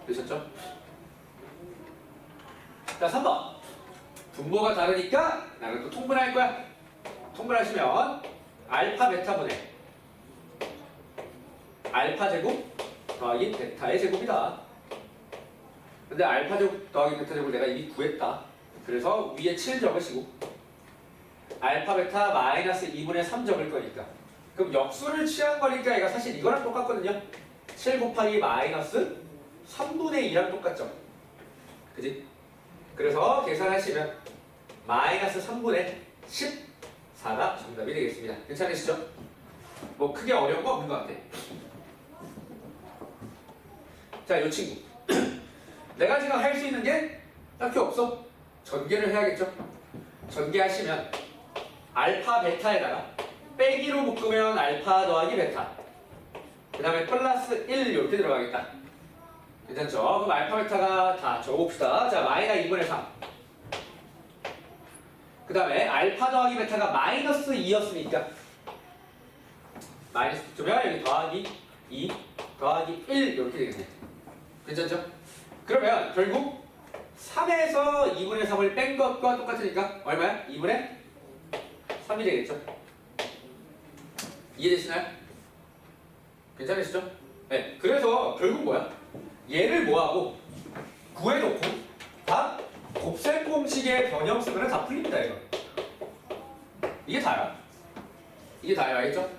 되셨죠? 자, 3번. 분모가 다르니까 나는 또 통분할 거야. 통분하시면 알파 베타분의 알파 제곱 더하기 베타의 제곱이다. 근데 알파 제곱 더하기 베타 제곱을 내가 이미 구했다. 그래서 위에 7 적으시고 알파 베타 마이너스 2분의 3 적을 거니까 그럼 역수를 취한 거니까 얘가 사실 이거랑 똑같거든요. 7 곱하기 마이너스 3분의 2랑 똑같죠. 그지? 그래서 계산하시면 마이너스 3분의 14가 정답이 되겠습니다. 괜찮으시죠? 뭐 크게 어려운 거 없는 것 같아. 자, 이 친구. 내가 지금 할 수 있는 게 딱히 없어. 전개를 해야겠죠. 전개하시면 알파 베타에다가 빼기로 묶으면 알파 더하기 베타, 그 다음에 플러스 1 이렇게 들어가겠다. 괜찮죠? 그럼 알파 베타가 다 적어봅시다. 자, 마이너스 2분의 3. 그 다음에 알파 더하기 베타가 마이너스 2였으니까 마이너스 붙으면 여기 더하기 2 더하기 1 이렇게 되겠네. 괜찮죠? 그러면 결국 3에서 2분의 3을 뺀 것과 똑같으니까 얼마야? 2분의 3이 되겠죠? 이해되시나요? 괜찮으시죠? 네. 그래서 결국 뭐야? 얘를 뭐하고 구해놓고 다 곱셈 공식의 변형 쓰면 다 풀립니다. 이거. 이게 다야. 이게 다야. 알겠죠?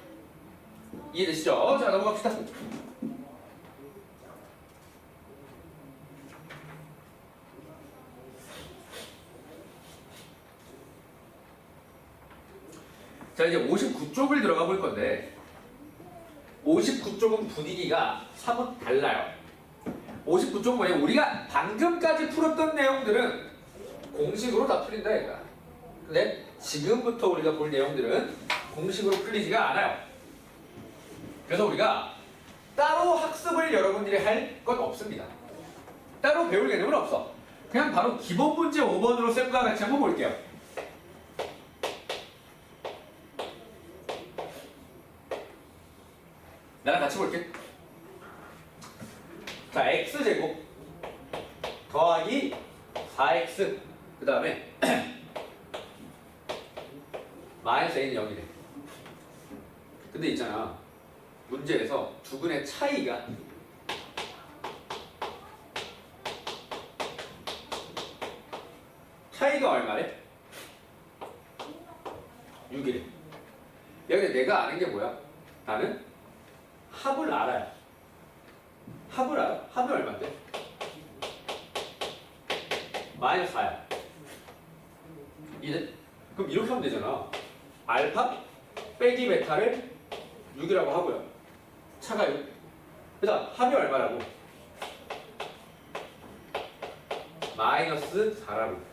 이해되시죠? 자, 넘어갑시다. 자, 이제 59쪽을 들어가 볼 건데 59쪽은 분위기가 사뭇 달라요. 59쪽은 뭐냐? 우리가 방금까지 풀었던 내용들은 공식으로 다 풀린다 이거야. 근데 지금부터 우리가 볼 내용들은 공식으로 풀리지가 않아요. 그래서 우리가 따로 학습을 여러분들이 할 건 없습니다. 따로 배울 개념은 없어. 그냥 바로 기본 문제 5번으로 쌤과 같이 한번 볼게요. 나랑 같이 볼게. 자, x제곱 더하기 4x 그 다음에 마이너스 a는 0이래. 근데 있잖아, 문제에서 두 근의 차이가 얼마래? 6이래. 여기 내가 아는 게 뭐야? 나는 합을 알아요. 합을 알아? 합이 얼마인데? 마이너스 4야. 이제 그럼 이렇게 하면 되잖아. 알파 빼기 베타를 6이라고 하고요. 차가 6. 그다음 합이 얼마라고? 마이너스 4라고.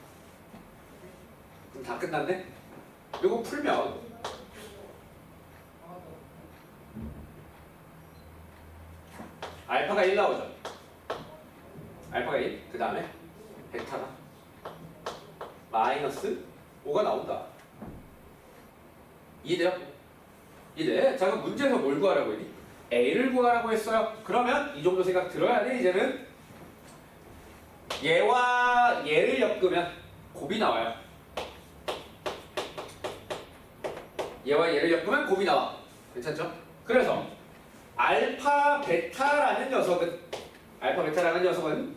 그럼 다 끝났네? 이거 풀면 알파가 1 나오죠. 알파가 1. 그 다음에 베타가 마이너스 5가 나온다. 이해돼요? 이해돼? 자, 그럼 문제에서 뭘 구하라고 했니? A를 구하라고 했어요. 그러면 이 정도 생각 들어야 돼. 이제는 얘와 얘를 엮으면 곱이 나와요. 얘와 얘를 엮으면 곱이 나와. 괜찮죠? 그래서 알파 베타라는 녀석은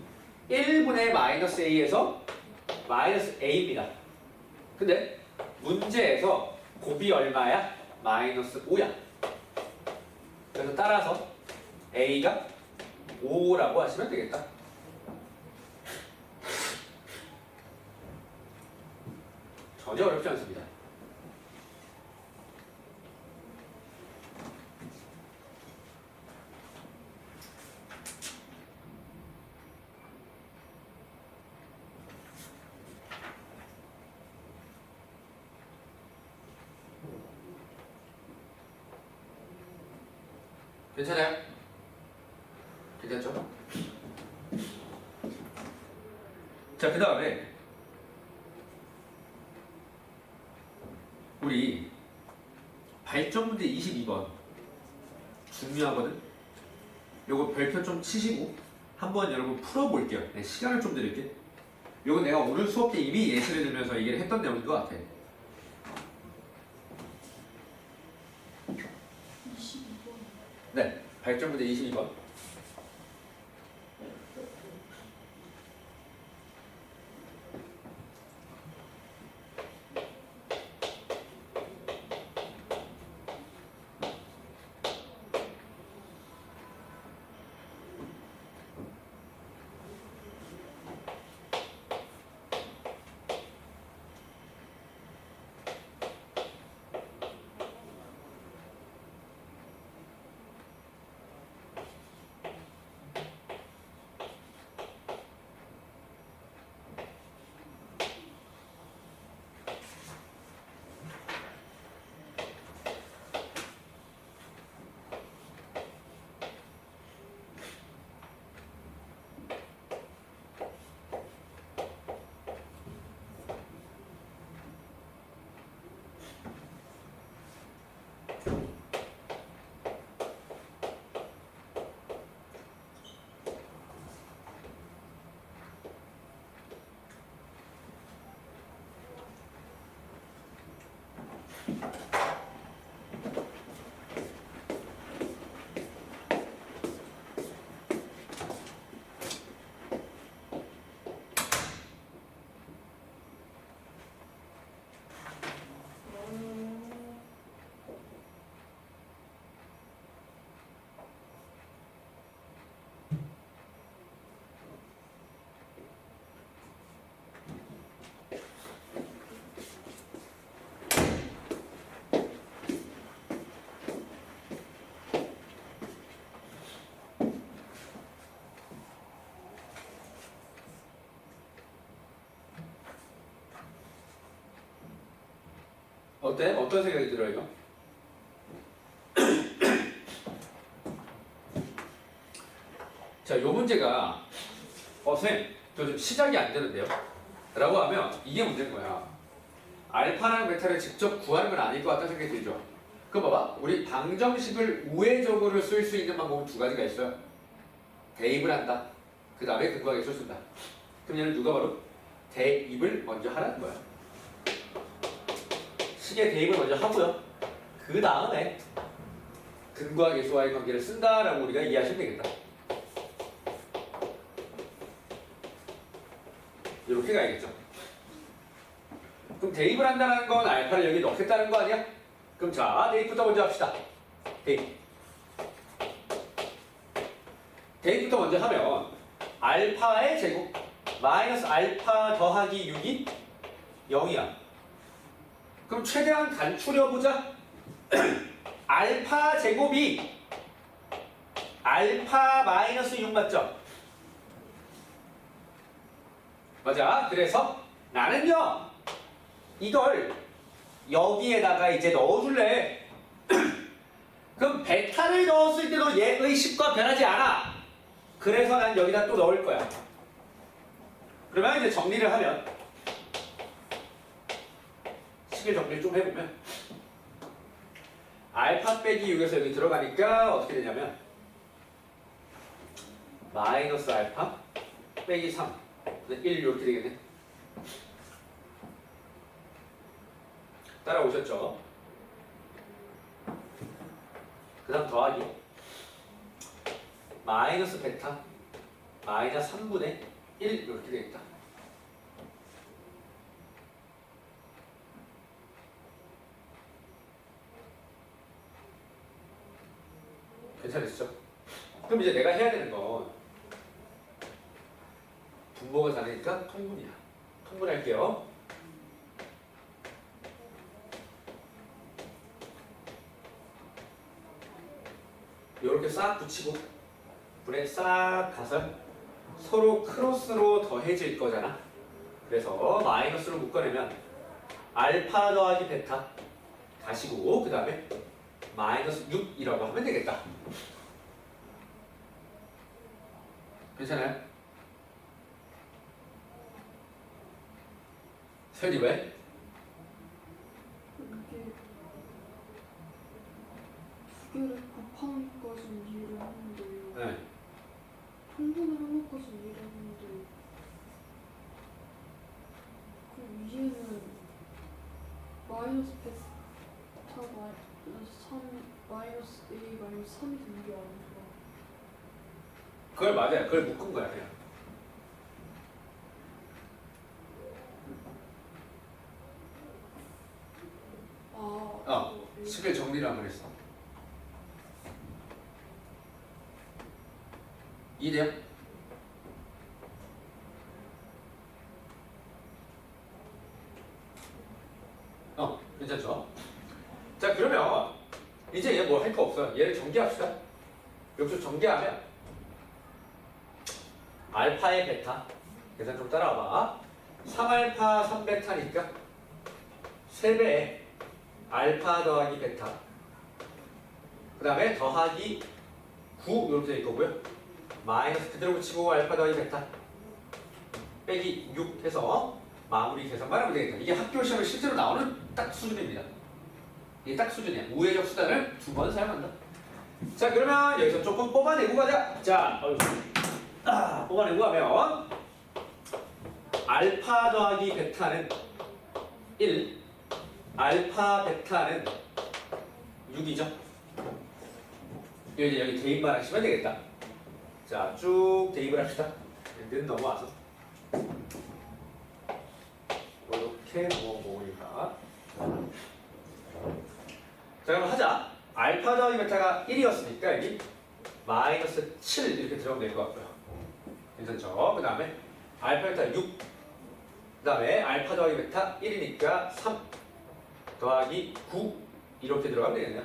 1분의 마이너스 a에서 마이너스 a입니다. 근데 문제에서 곱이 얼마야? 마이너스 5야. 그래서 따라서 a가 5라고 하시면 되겠다. 전혀 어렵지 않습니다. 괜찮아요? 괜찮죠? 자, 그 다음에 우리 발전 문제 22번 중요하거든? 요거 별표 좀 치시고 한번 여러분 풀어볼게요. 네, 시간을 좀 드릴게. 요건 내가 오늘 수업 때 이미 예시를 들면서 얘기를 했던 내용인 것 같아. 22번. 네, 발전 문제 22번. 어때? 어떤 생각이 들어 이거? 자, 요 문제가 선생님 저 좀 시작이 안 되는데요? 라고 하면 이게 문제인 거야. 알파랑 베타를 직접 구하는 건 아닐 것 같다는 생각이 들죠? 그럼 봐봐. 우리 방정식을 우회적으로 쓸 수 있는 방법은 두 가지가 있어요. 대입을 한다. 그 다음에 근거하게 쓴다. 그럼 얘는 누가 바로 대입을 먼저 하라는 거야. 식의 대입을 먼저 하고요. 그 다음에 근거와 계수와의 관계를 쓴다라고 우리가 이해하시면 되겠다. 이렇게 가야겠죠. 그럼 대입을 한다는 건 알파를 여기 넣겠다는 거 아니야? 그럼 자, 대입부터 먼저 합시다. 대입. 대입부터 먼저 하면 알파의 제곱 마이너스 알파 더하기 6이 0이야. 그럼 최대한 간추려보자. 알파 제곱이 알파 마이너스 6 맞죠? 맞아. 그래서 나는요 이걸 여기에다가 이제 넣어줄래. 그럼 베타를 넣었을 때도 얘의 식과 변하지 않아. 그래서 난 여기다 또 넣을 거야. 그러면 이제 정리를 하면 식을 정리를 좀 해보면 알파 빼기 6에서 여기 들어가니까 어떻게 되냐면 마이너스 알파 빼기 3 1 이렇게 되겠네. 따라오셨죠? 그 다음 더하기 마이너스 베타 마이너스 3분의 1 이렇게 되겠다. 괜찮으시죠? 그럼 이제 내가 해야 되는 건 분모가 다르니까 통분이야. 통분할게요. 이렇게 싹 붙이고 불에 싹 가서 서로 크로스로 더해질 거잖아. 그래서 마이너스로 묶어내면 알파 더하기 베타 가시고 그 다음에 마이너스 6이라고 하면 되겠다. 괜찮아요? 설디 왜? 이게 두 개를 곱하는 것까지는 이해를 하는데요. 네. 통분을 하는 것까지는 이해를 하는데 그 위에는 마이너스 베타 마이너스 3 마이너스 A 마이너스 3이 된 게 아닌가. 그걸 맞아요. 그걸 묶은 거야 그냥. 식을 정리를 한번 했어. 이해돼요? 괜찮죠? 자 그러면 이제 얘 뭐 할 거 없어요. 얘를 전개합시다. 여기서 전개하면 알파의 베타 계산 좀 따라와봐. 3알파 3베타니까 3배에 알파 더하기 베타 그 다음에 더하기 9 이렇게 될 거고요. 마이너스 그대로 붙이고 알파 더하기 베타 빼기 6 해서 마무리 계산만 하면 되겠다. 이게 학교 시험에 실제로 나오는 딱 수준입니다. 이게 딱 수준이야. 우회적 수단을 2번 사용한다. 자 그러면 여기서 조금 뽑아내고 가자. 자 뽑아내고 가면 알파 더하기 베타는 1 알파 베타는 6이죠. 이제 여기 대입만 하시면 되겠다. 자, 쭉 대입을 합시다. 는 넘어와서 이렇게 넘어오니까 자 그럼 하자. 알파 더하기 베타가 1이었으니까 여기 마이너스 7 이렇게 들어가면 될 것 같고요. 괜찮죠? 그 다음에 알파 베타 6 그 다음에 알파 더하기 베타 1이니까 3 더하기 9 이렇게 들어가면 되겠네요.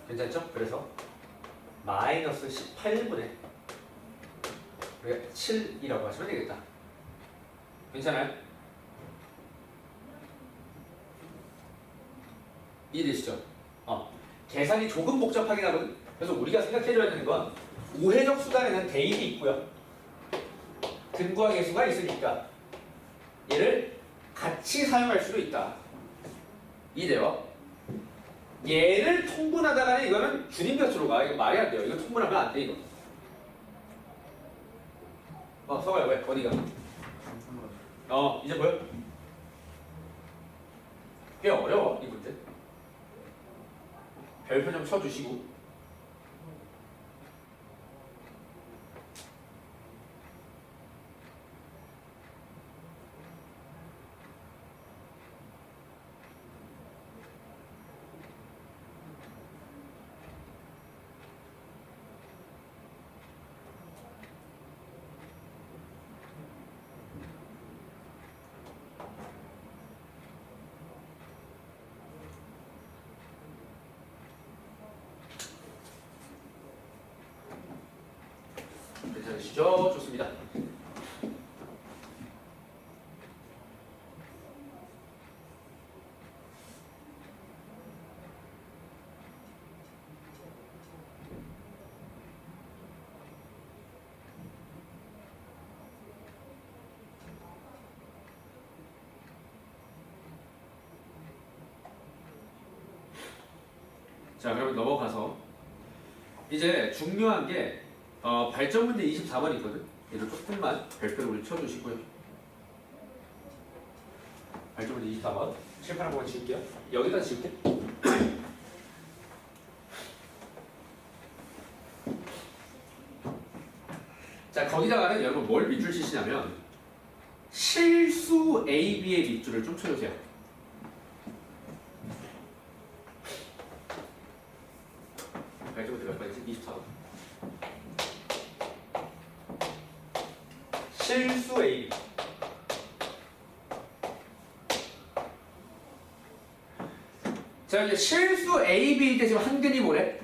괜찮죠? 그래서 마이너스 18분의 7이라고 하시면 되겠다. 괜찮아요? 이해되시죠? 계산이 조금 복잡하긴 하거든. 그래서 우리가 생각해줘야 되는 건 우회적 수단에는 대입이 있고요. 등과 계수가 있으니까 얘를 같이 사용할 수도 있다. 이해돼요? 얘를 통분하다가는 이거는 줄임배수로 가. 이거 말이 안 돼요. 이거 통분하면 안 돼, 이거. 서가야 왜? 어디가? 이제 보여? 꽤 어려워, 이 문제. 별표 좀 쳐주시고. 괜찮으시죠? 좋습니다. 자, 그러면 넘어가서 이제 중요한 게 발전 문제 24번 있거든. 얘를 조금만 별표를 우리 쳐주시고요. 발전 문제 24번 칠판 한번 지울게요. 여기다 지울게. 자, 거기다가는 여러분 뭘 밑줄 치시냐면 실수 A, B의 밑줄을 좀 쳐주세요. 발전 문제 몇 번이지? 24번. 실수 A. 자, 이제 실수 A, B일 때 지금 한근이 뭐래?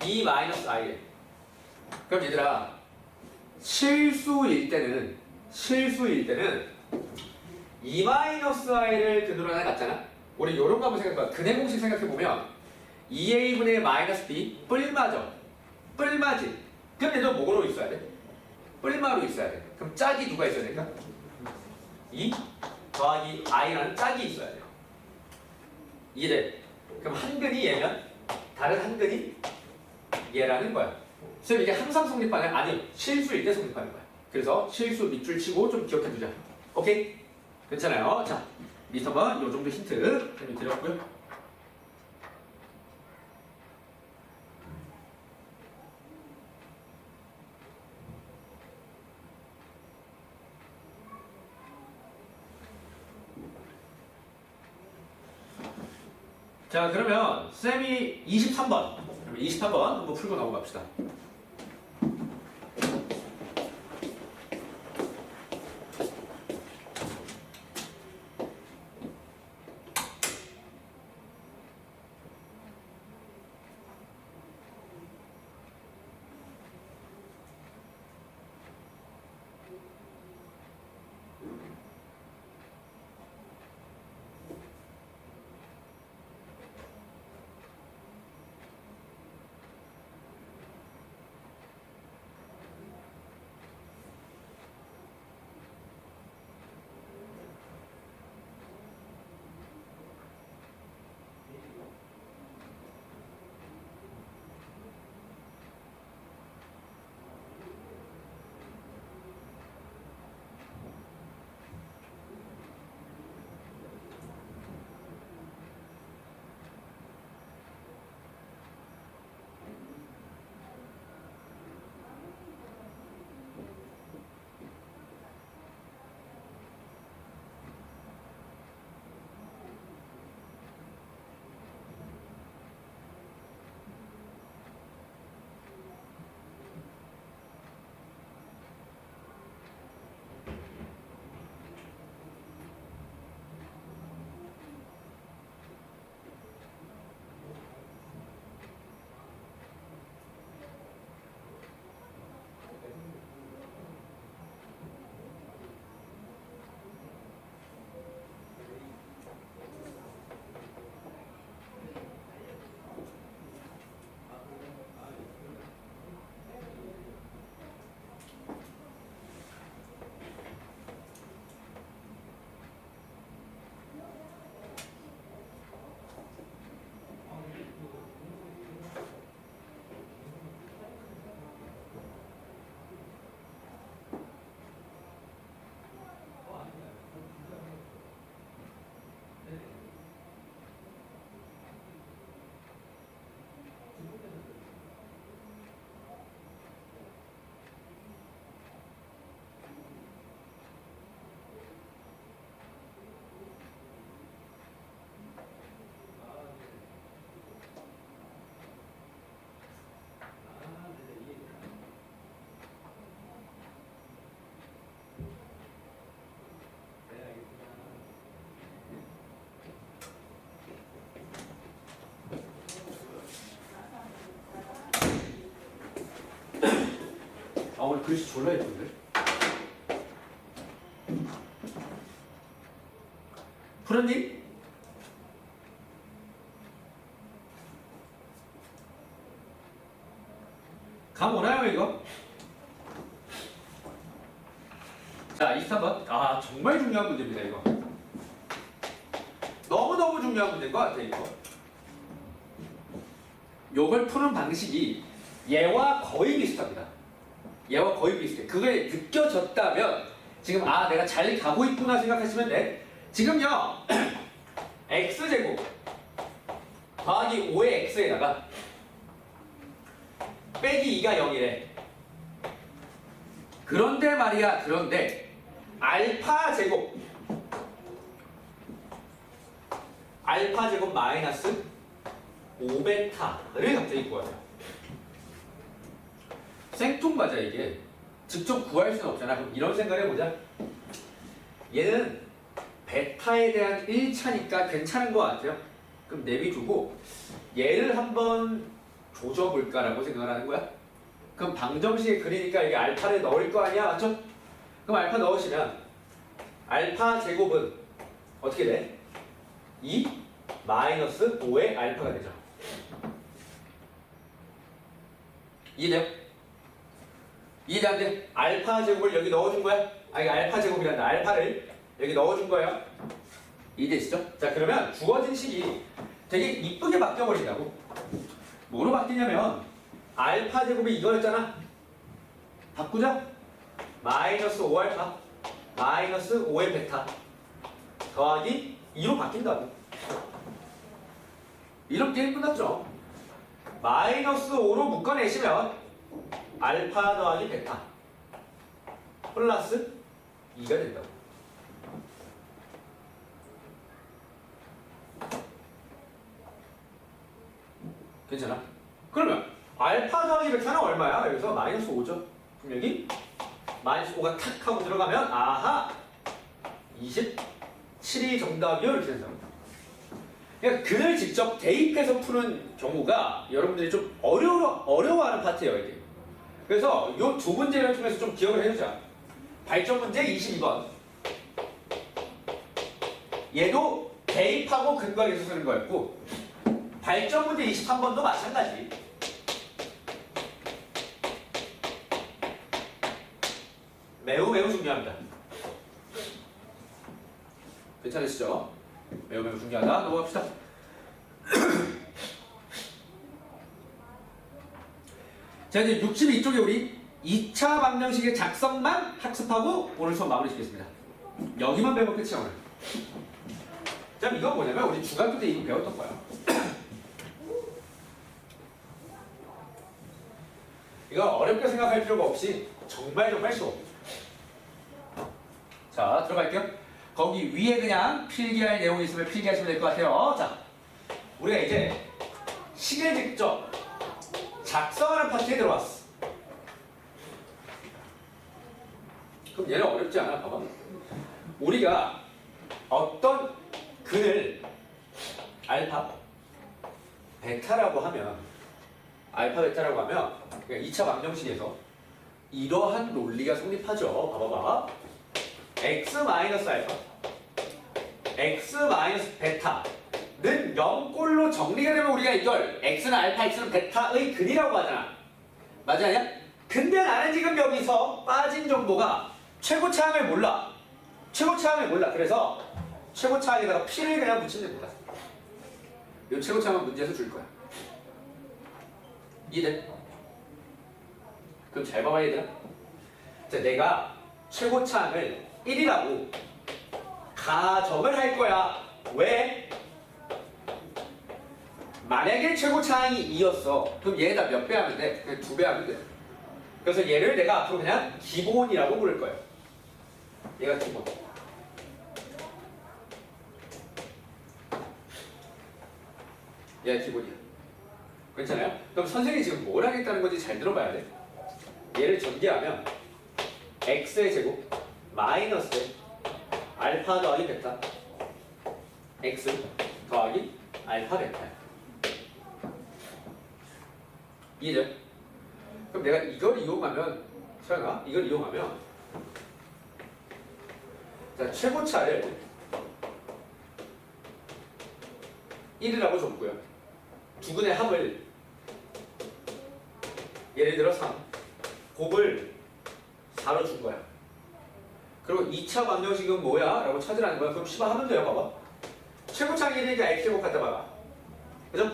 2 마이너스 I래. 그럼 얘들아, 실수일 때는 2 마이너스 I를 근으로 하나 갖잖아? 우리 요런 거 한번 생각해봐. 근해 공식 생각해보면 2A분의 마이너스 B 뿔마죠? 뿔마지? 그럼 얘도 뭐로 있어야 돼? 뿔마로 있어야 돼. 그럼 짝이 누가 있어야 될까? 2 더하기 I라는 짝이 있어야 돼. 이래. 그럼 한근이 얘면 다른 한근이 얘라는 거야. 그래서 이게 항상 성립하는 아니 실수일 때 성립하는 거야. 그래서 실수 밑줄 치고 좀 기억해두자. 오케이? 괜찮아요. 자, 미스터번 요 정도 힌트 드렸고요. 자, 그러면 쌤이 23번 한번 풀고 넘어갑시다. 오늘 글씨 졸라 예쁜데? 푸른님? 감 오나요 이거? 자 23번. 아 정말 중요한 문제입니다 이거. 너무너무 중요한 문제인 것 같아 이거. 요걸 푸는 방식이 얘와 거의 비슷합니다. 얘와 거의 비슷해. 그게 느껴졌다면 지금 아 내가 잘 가고 있구나 생각하시면 돼. 지금요 x제곱 더하기 5의 x에다가 빼기 2가 0이래. 그런데 말이야 그런데 알파 제곱 마이너스 5베타를 갑자기 구하자. 생뚱맞아 이게. 직접 구할 수는 없잖아. 그럼 이런 생각을 해보자. 얘는 베타에 대한 1차니까 괜찮은 것 같아요. 그럼 내비두고 얘를 한번 조져볼까라고 생각을 하는 거야. 그럼 방정식에 그리니까 이게 알파를 넣을 거 아니야, 맞죠? 그럼 알파 넣으시면 알파 제곱은 어떻게 돼? 2 마이너스 5의 알파가 되죠. 이해돼요? 이해 안 돼? 알파 제곱을 여기 넣어준 거야? 아니 알파 제곱이란다. 알파를 여기 넣어준 거예요. 이해되시죠? 자 그러면 주어진 식이 되게 이쁘게 바뀌어버린다고. 뭐로 바뀌냐면 알파 제곱이 이거였잖아. 바꾸자. 마이너스 5알파 마이너스 5의 베타 더하기 2로 바뀐다고. 이렇게 끝났죠. 마이너스 5로 묶어내시면 알파 더하기 베타 플러스 2가 된다고. 괜찮아? 그러면 알파 더하기 베타는 얼마야? 여기서 마이너스 5죠. 그럼 여기 마이너스 5가 탁 하고 들어가면 아하 27이 정답이요 이렇게 된다고. 그러니까 근을 직접 대입해서 푸는 경우가 여러분들이 좀 어려워하는 파트예요 이게. 그래서 이 두 문제를 통해서 좀 기억을 해주자. 발전 문제 22번. 얘도 대입하고 근거에서 쓰는 거였고 발전 문제 23번도 마찬가지. 매우 중요합니다. 괜찮으시죠? 매우 중요하다. 넘어갑시다. 자 이제 62쪽에 우리 2차 방정식의 작성만 학습하고 오늘 수업 마무리 짓겠습니다. 여기만 배우면 끝이야 오늘. 자 이건 뭐냐면 우리 중학교 때 이미 배웠던 거야. 이거 어렵게 생각할 필요가 없이 정말 쉬워. 자 들어갈게요. 거기 위에 그냥 필기할 내용이 있으면 필기하시면 될 것 같아요. 자 우리가 이제 식을 직접 작성하는 파트에 들어왔어. 그럼 얘는 어렵지 않아. 봐봐. 우리가 어떤 근을 알파 베타라고 하면 알파 베타라고 하면 2차 방정식에서 이러한 논리가 성립하죠. 봐봐봐. x 마이너스 알파 x 마이너스 베타는 0꼴로 정리가 되면 우리가 이걸 x는 알파 x는 베타의 근이라고 하잖아. 맞아 아니야? 근데 나는 지금 여기서 빠진 정보가 최고차항을 몰라. 그래서 최고차항에다가 p를 그냥 붙이면 됩니다. 이 최고차항은 문제에서 줄 거야. 이해돼? 그럼 잘 봐봐 얘들아. 자, 내가 최고차항을 1이라고 가정을 할 거야. 왜? 만약에 최고차항이 2였어. 그럼 얘에다 몇 배 하면 돼? 그냥 2배 하면 돼. 그래서 얘를 내가 앞으로 그냥 기본이라고 부를 거예요. 얘가 기본. 얘가 기본이야. 괜찮아요? 그럼 선생님이 지금 뭘 하겠다는 건지 잘 들어봐야 돼. 얘를 전개하면 x의 제곱 마이너스 알파 더하기 베타 x 더하기 알파 베타야. 이해돼요? 그럼 내가 이걸 이용하면 자, 이걸 이용하면 자, 최고차를 1이라고 줬고요. 두근의 합을 예를 들어 3, 곱을 4로 준 거야. 그리고 2차 방정식은 뭐야? 라고 찾으라는 거야. 그럼 시방하면 돼요. 봐봐. 최고차는 1이니까 x제곱 갖다 봐봐. 그죠?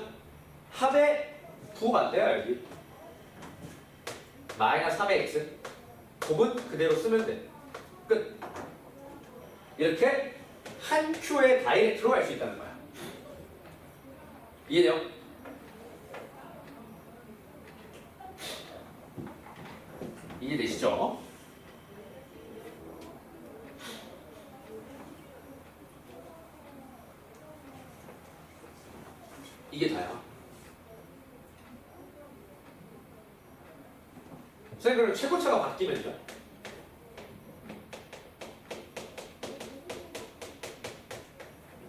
합의 부호반대야 여기. 마이너스 3의 x. 곱은 그대로 쓰면 돼. 끝. 이렇게 한 표에 다이렉트로 갈 수 있다는 거야. 이해돼요? 이해되시죠? 이게 다야. 선생님 그럼 최고차가 바뀌면요?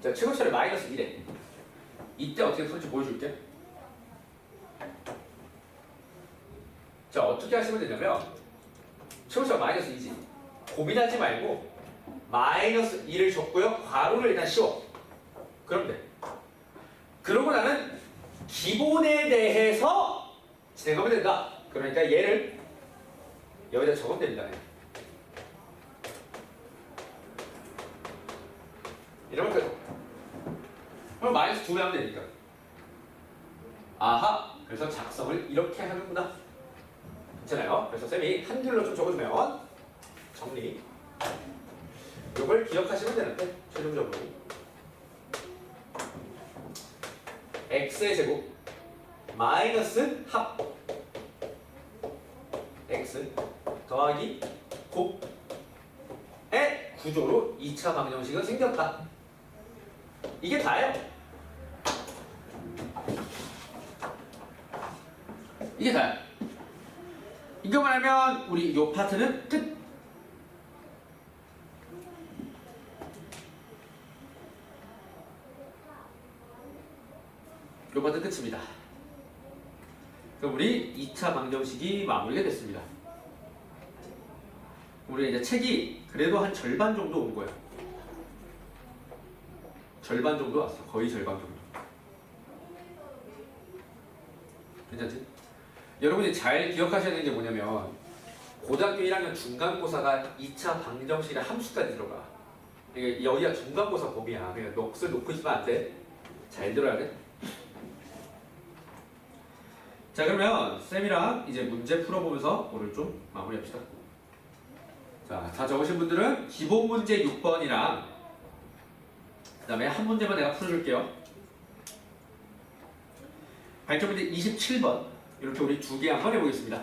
자, 최고차를 마이너스 1에 이때 어떻게 풀지 보여줄게. 자, 어떻게 하시면 되냐면 최고차가 마이너스 2지. 고민하지 말고 마이너스 2를 줬고요. 괄호를 일단 씌워. 그럼 돼. 그러고 나는 기본에 대해서 진행하면 된다. 그러니까 얘를 여기다 적으면 됩니다. 이러면 끝. 그럼 마이너스 2배 하면 되니까. 아하. 그래서 작성을 이렇게 하는구나. 괜찮아요? 그래서 쌤이 한 줄로 좀 적어주면 정리. 이걸 기억하시면 되는데 최종적으로 x의 제곱 마이너스 합 x 더하기 곱의 구조로 2차 방정식은 생겼다. 이게 다예요. 이게 다야. 이거만 하면 우리 요 파트는 끝. 요 파트 끝입니다. 그럼 우리 2차 방정식이 마무리가 됐습니다. 우리 이제 책이 그래도 한 절반 정도 온 거야. 절반 정도 왔어. 거의 절반 정도. 괜찮지? 여러분이 잘 기억하셔야 되는 게 뭐냐면 고등학교 1학년 중간고사가 2차 방정식이랑 함수까지 들어가. 이게 여기가 중간고사 범위야. 그냥 넋을 놓고 있으면 안 돼. 잘 들어야 돼. 자, 그러면 쌤이랑 이제 문제 풀어보면서 오늘 좀 마무리합시다. 자, 다 적으신 분들은 기본 문제 6번이랑 그 다음에 한 문제만 내가 풀어줄게요. 발전 문제 27번 이렇게 우리 두 개 한번 해보겠습니다.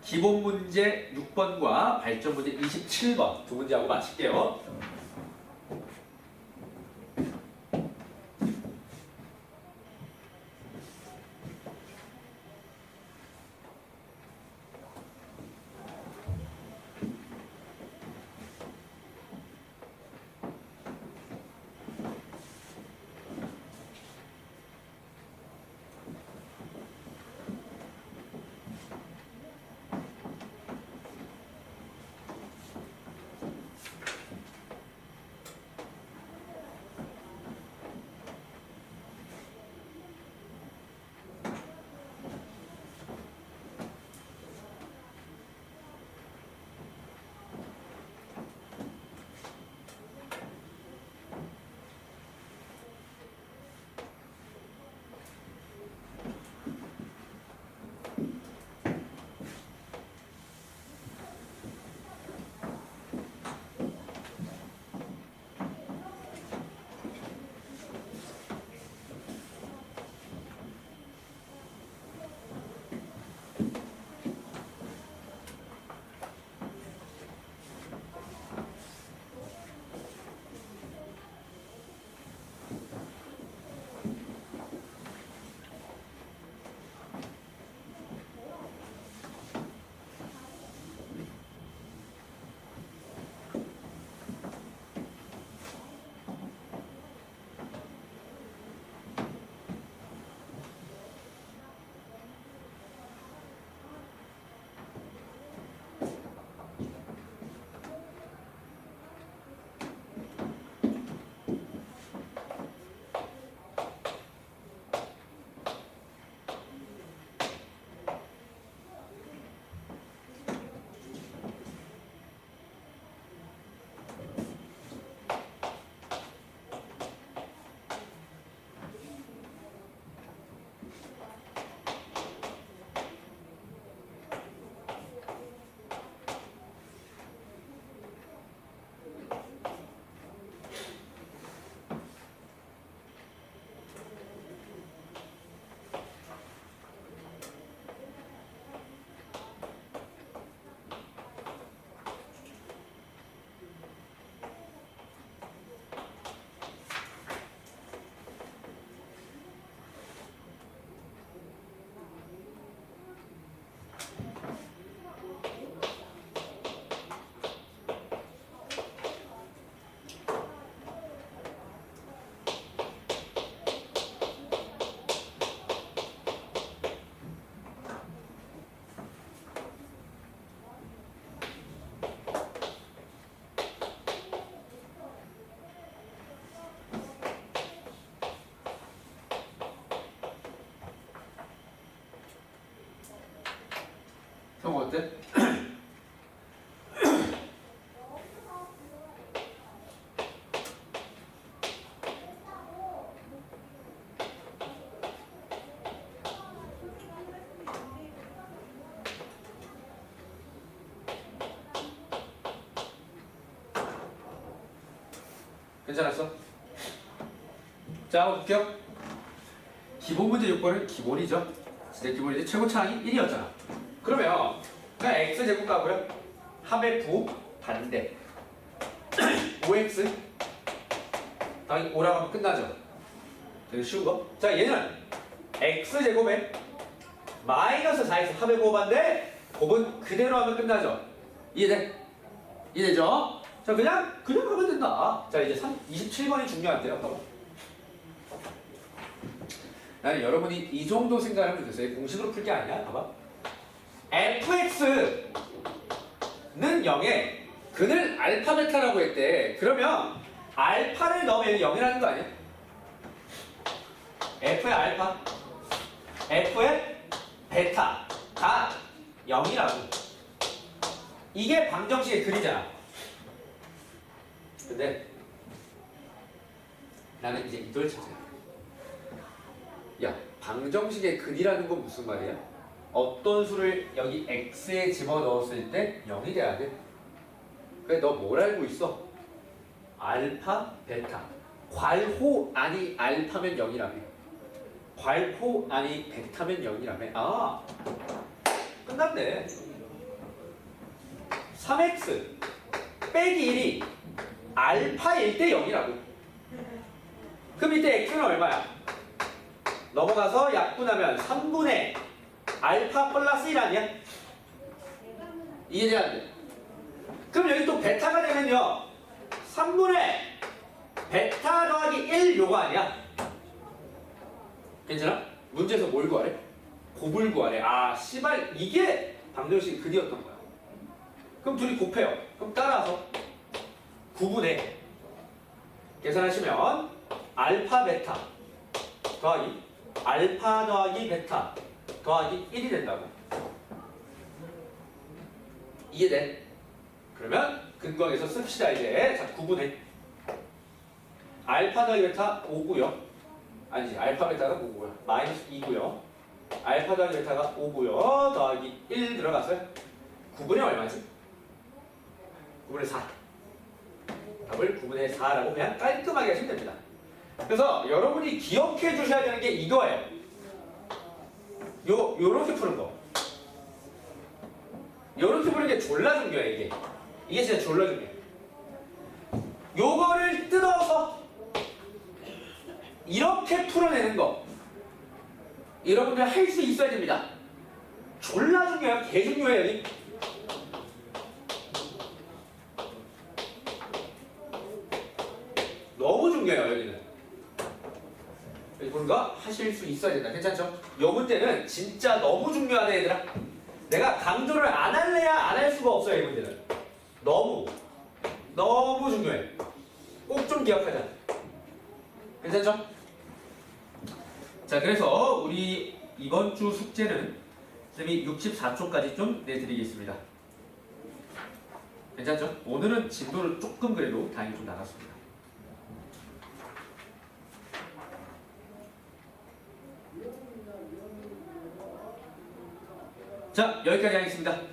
기본 문제 6번과 발전 문제 27번 두 문제 하고 마칠게요. 아무튼 괜찮았어? 자, 한번 볼게요. 기본 문제 요건은 기본이죠. 진짜 기본인데 최고 차항이 1이었잖아. 그러면 그냥 x제곱 가고요. 합의 부 반대 5x 당연히 5라고 하면 끝나죠. 되게 쉬운 거. 자, 얘는 x제곱에 마이너스 4x 합의 부 반대 곱은 그대로 하면 끝나죠. 이해돼? 이해되죠? 자, 그냥 하면 된다. 자, 이제 27번이 중요한데요. 봐봐. 나는 여러분이 이 정도 생각하면 되세요. 공식으로 풀 게 아니야. 봐봐. fx는 0에 근을 알파 베타라고 했대. 그러면 알파를 넣으면 0이라는 거 아니야? f의 알파, f의 베타 다 0이라고. 이게 방정식의 근이잖아. 근데 나는 이제 이걸 찾아야 돼. 야, 방정식의 근이라는 건 무슨 말이야? 어떤 수를 여기 x에 집어넣었을 때 0이 돼야 돼. 그래, 너 뭘 알고 있어? 알파, 베타. 괄호 아니 알파면 0이라며. 괄호 아니 베타면 0이라며. 아, 끝났네. 3x 빼기 1이 알파일 때 0이라고. 그럼 이때 x는 얼마야? 넘어가서 약분하면 3분의 알파 플러스 1 아니야? 이해돼야 돼. 그럼 여기 또 베타가 되면요 3분의 베타 더하기 1 요거 아니야? 괜찮아? 문제에서 뭘 구하래? 곱을 구하래. 아, 씨발, 이게 방정식 근이었던 거야. 그럼 둘이 곱해요. 그럼 따라서 9분의 계산하시면 알파 베타 더하기 알파 더하기 베타 더하기 1이 된다고. 이해돼? 그러면 근거에서 씁시다 이제. 자, 9분의 알파 더하기 베타 5고요. 아니지, 알파 베타가 5고요. 마이너스 2고요. 알파 더하기 베타가 5고요. 더하기 1 들어갔어요. 9분의 얼마지? 9분의 4. 답을 9분의 4라고 그냥 깔끔하게 하시면 됩니다. 그래서 여러분이 기억해 주셔야 되는 게 이거예요. 요렇게 푸는 거. 요렇게 푸는 게 졸라 중요해, 이게. 이게 진짜 졸라 중요해. 요거를 뜯어서 이렇게 풀어내는 거. 여러분들 할 수 있어야 됩니다. 졸라 중요해요. 개 중요해요, 여기. 너무 중요해요, 여기는. 뭔가 하실 수 있어야 된다. 괜찮죠? 요 문제는 진짜 너무 중요하다, 얘들아. 내가 강조를 안 할래야 안 할 수가 없어요, 이 문제는. 너무 중요해. 꼭 좀 기억하자. 괜찮죠? 자, 그래서 우리 이번 주 숙제는 선생님이 64초까지 좀 내드리겠습니다. 괜찮죠? 오늘은 진도를 조금 그래도 다행히 좀 나갔습니다. 자, 여기까지 하겠습니다.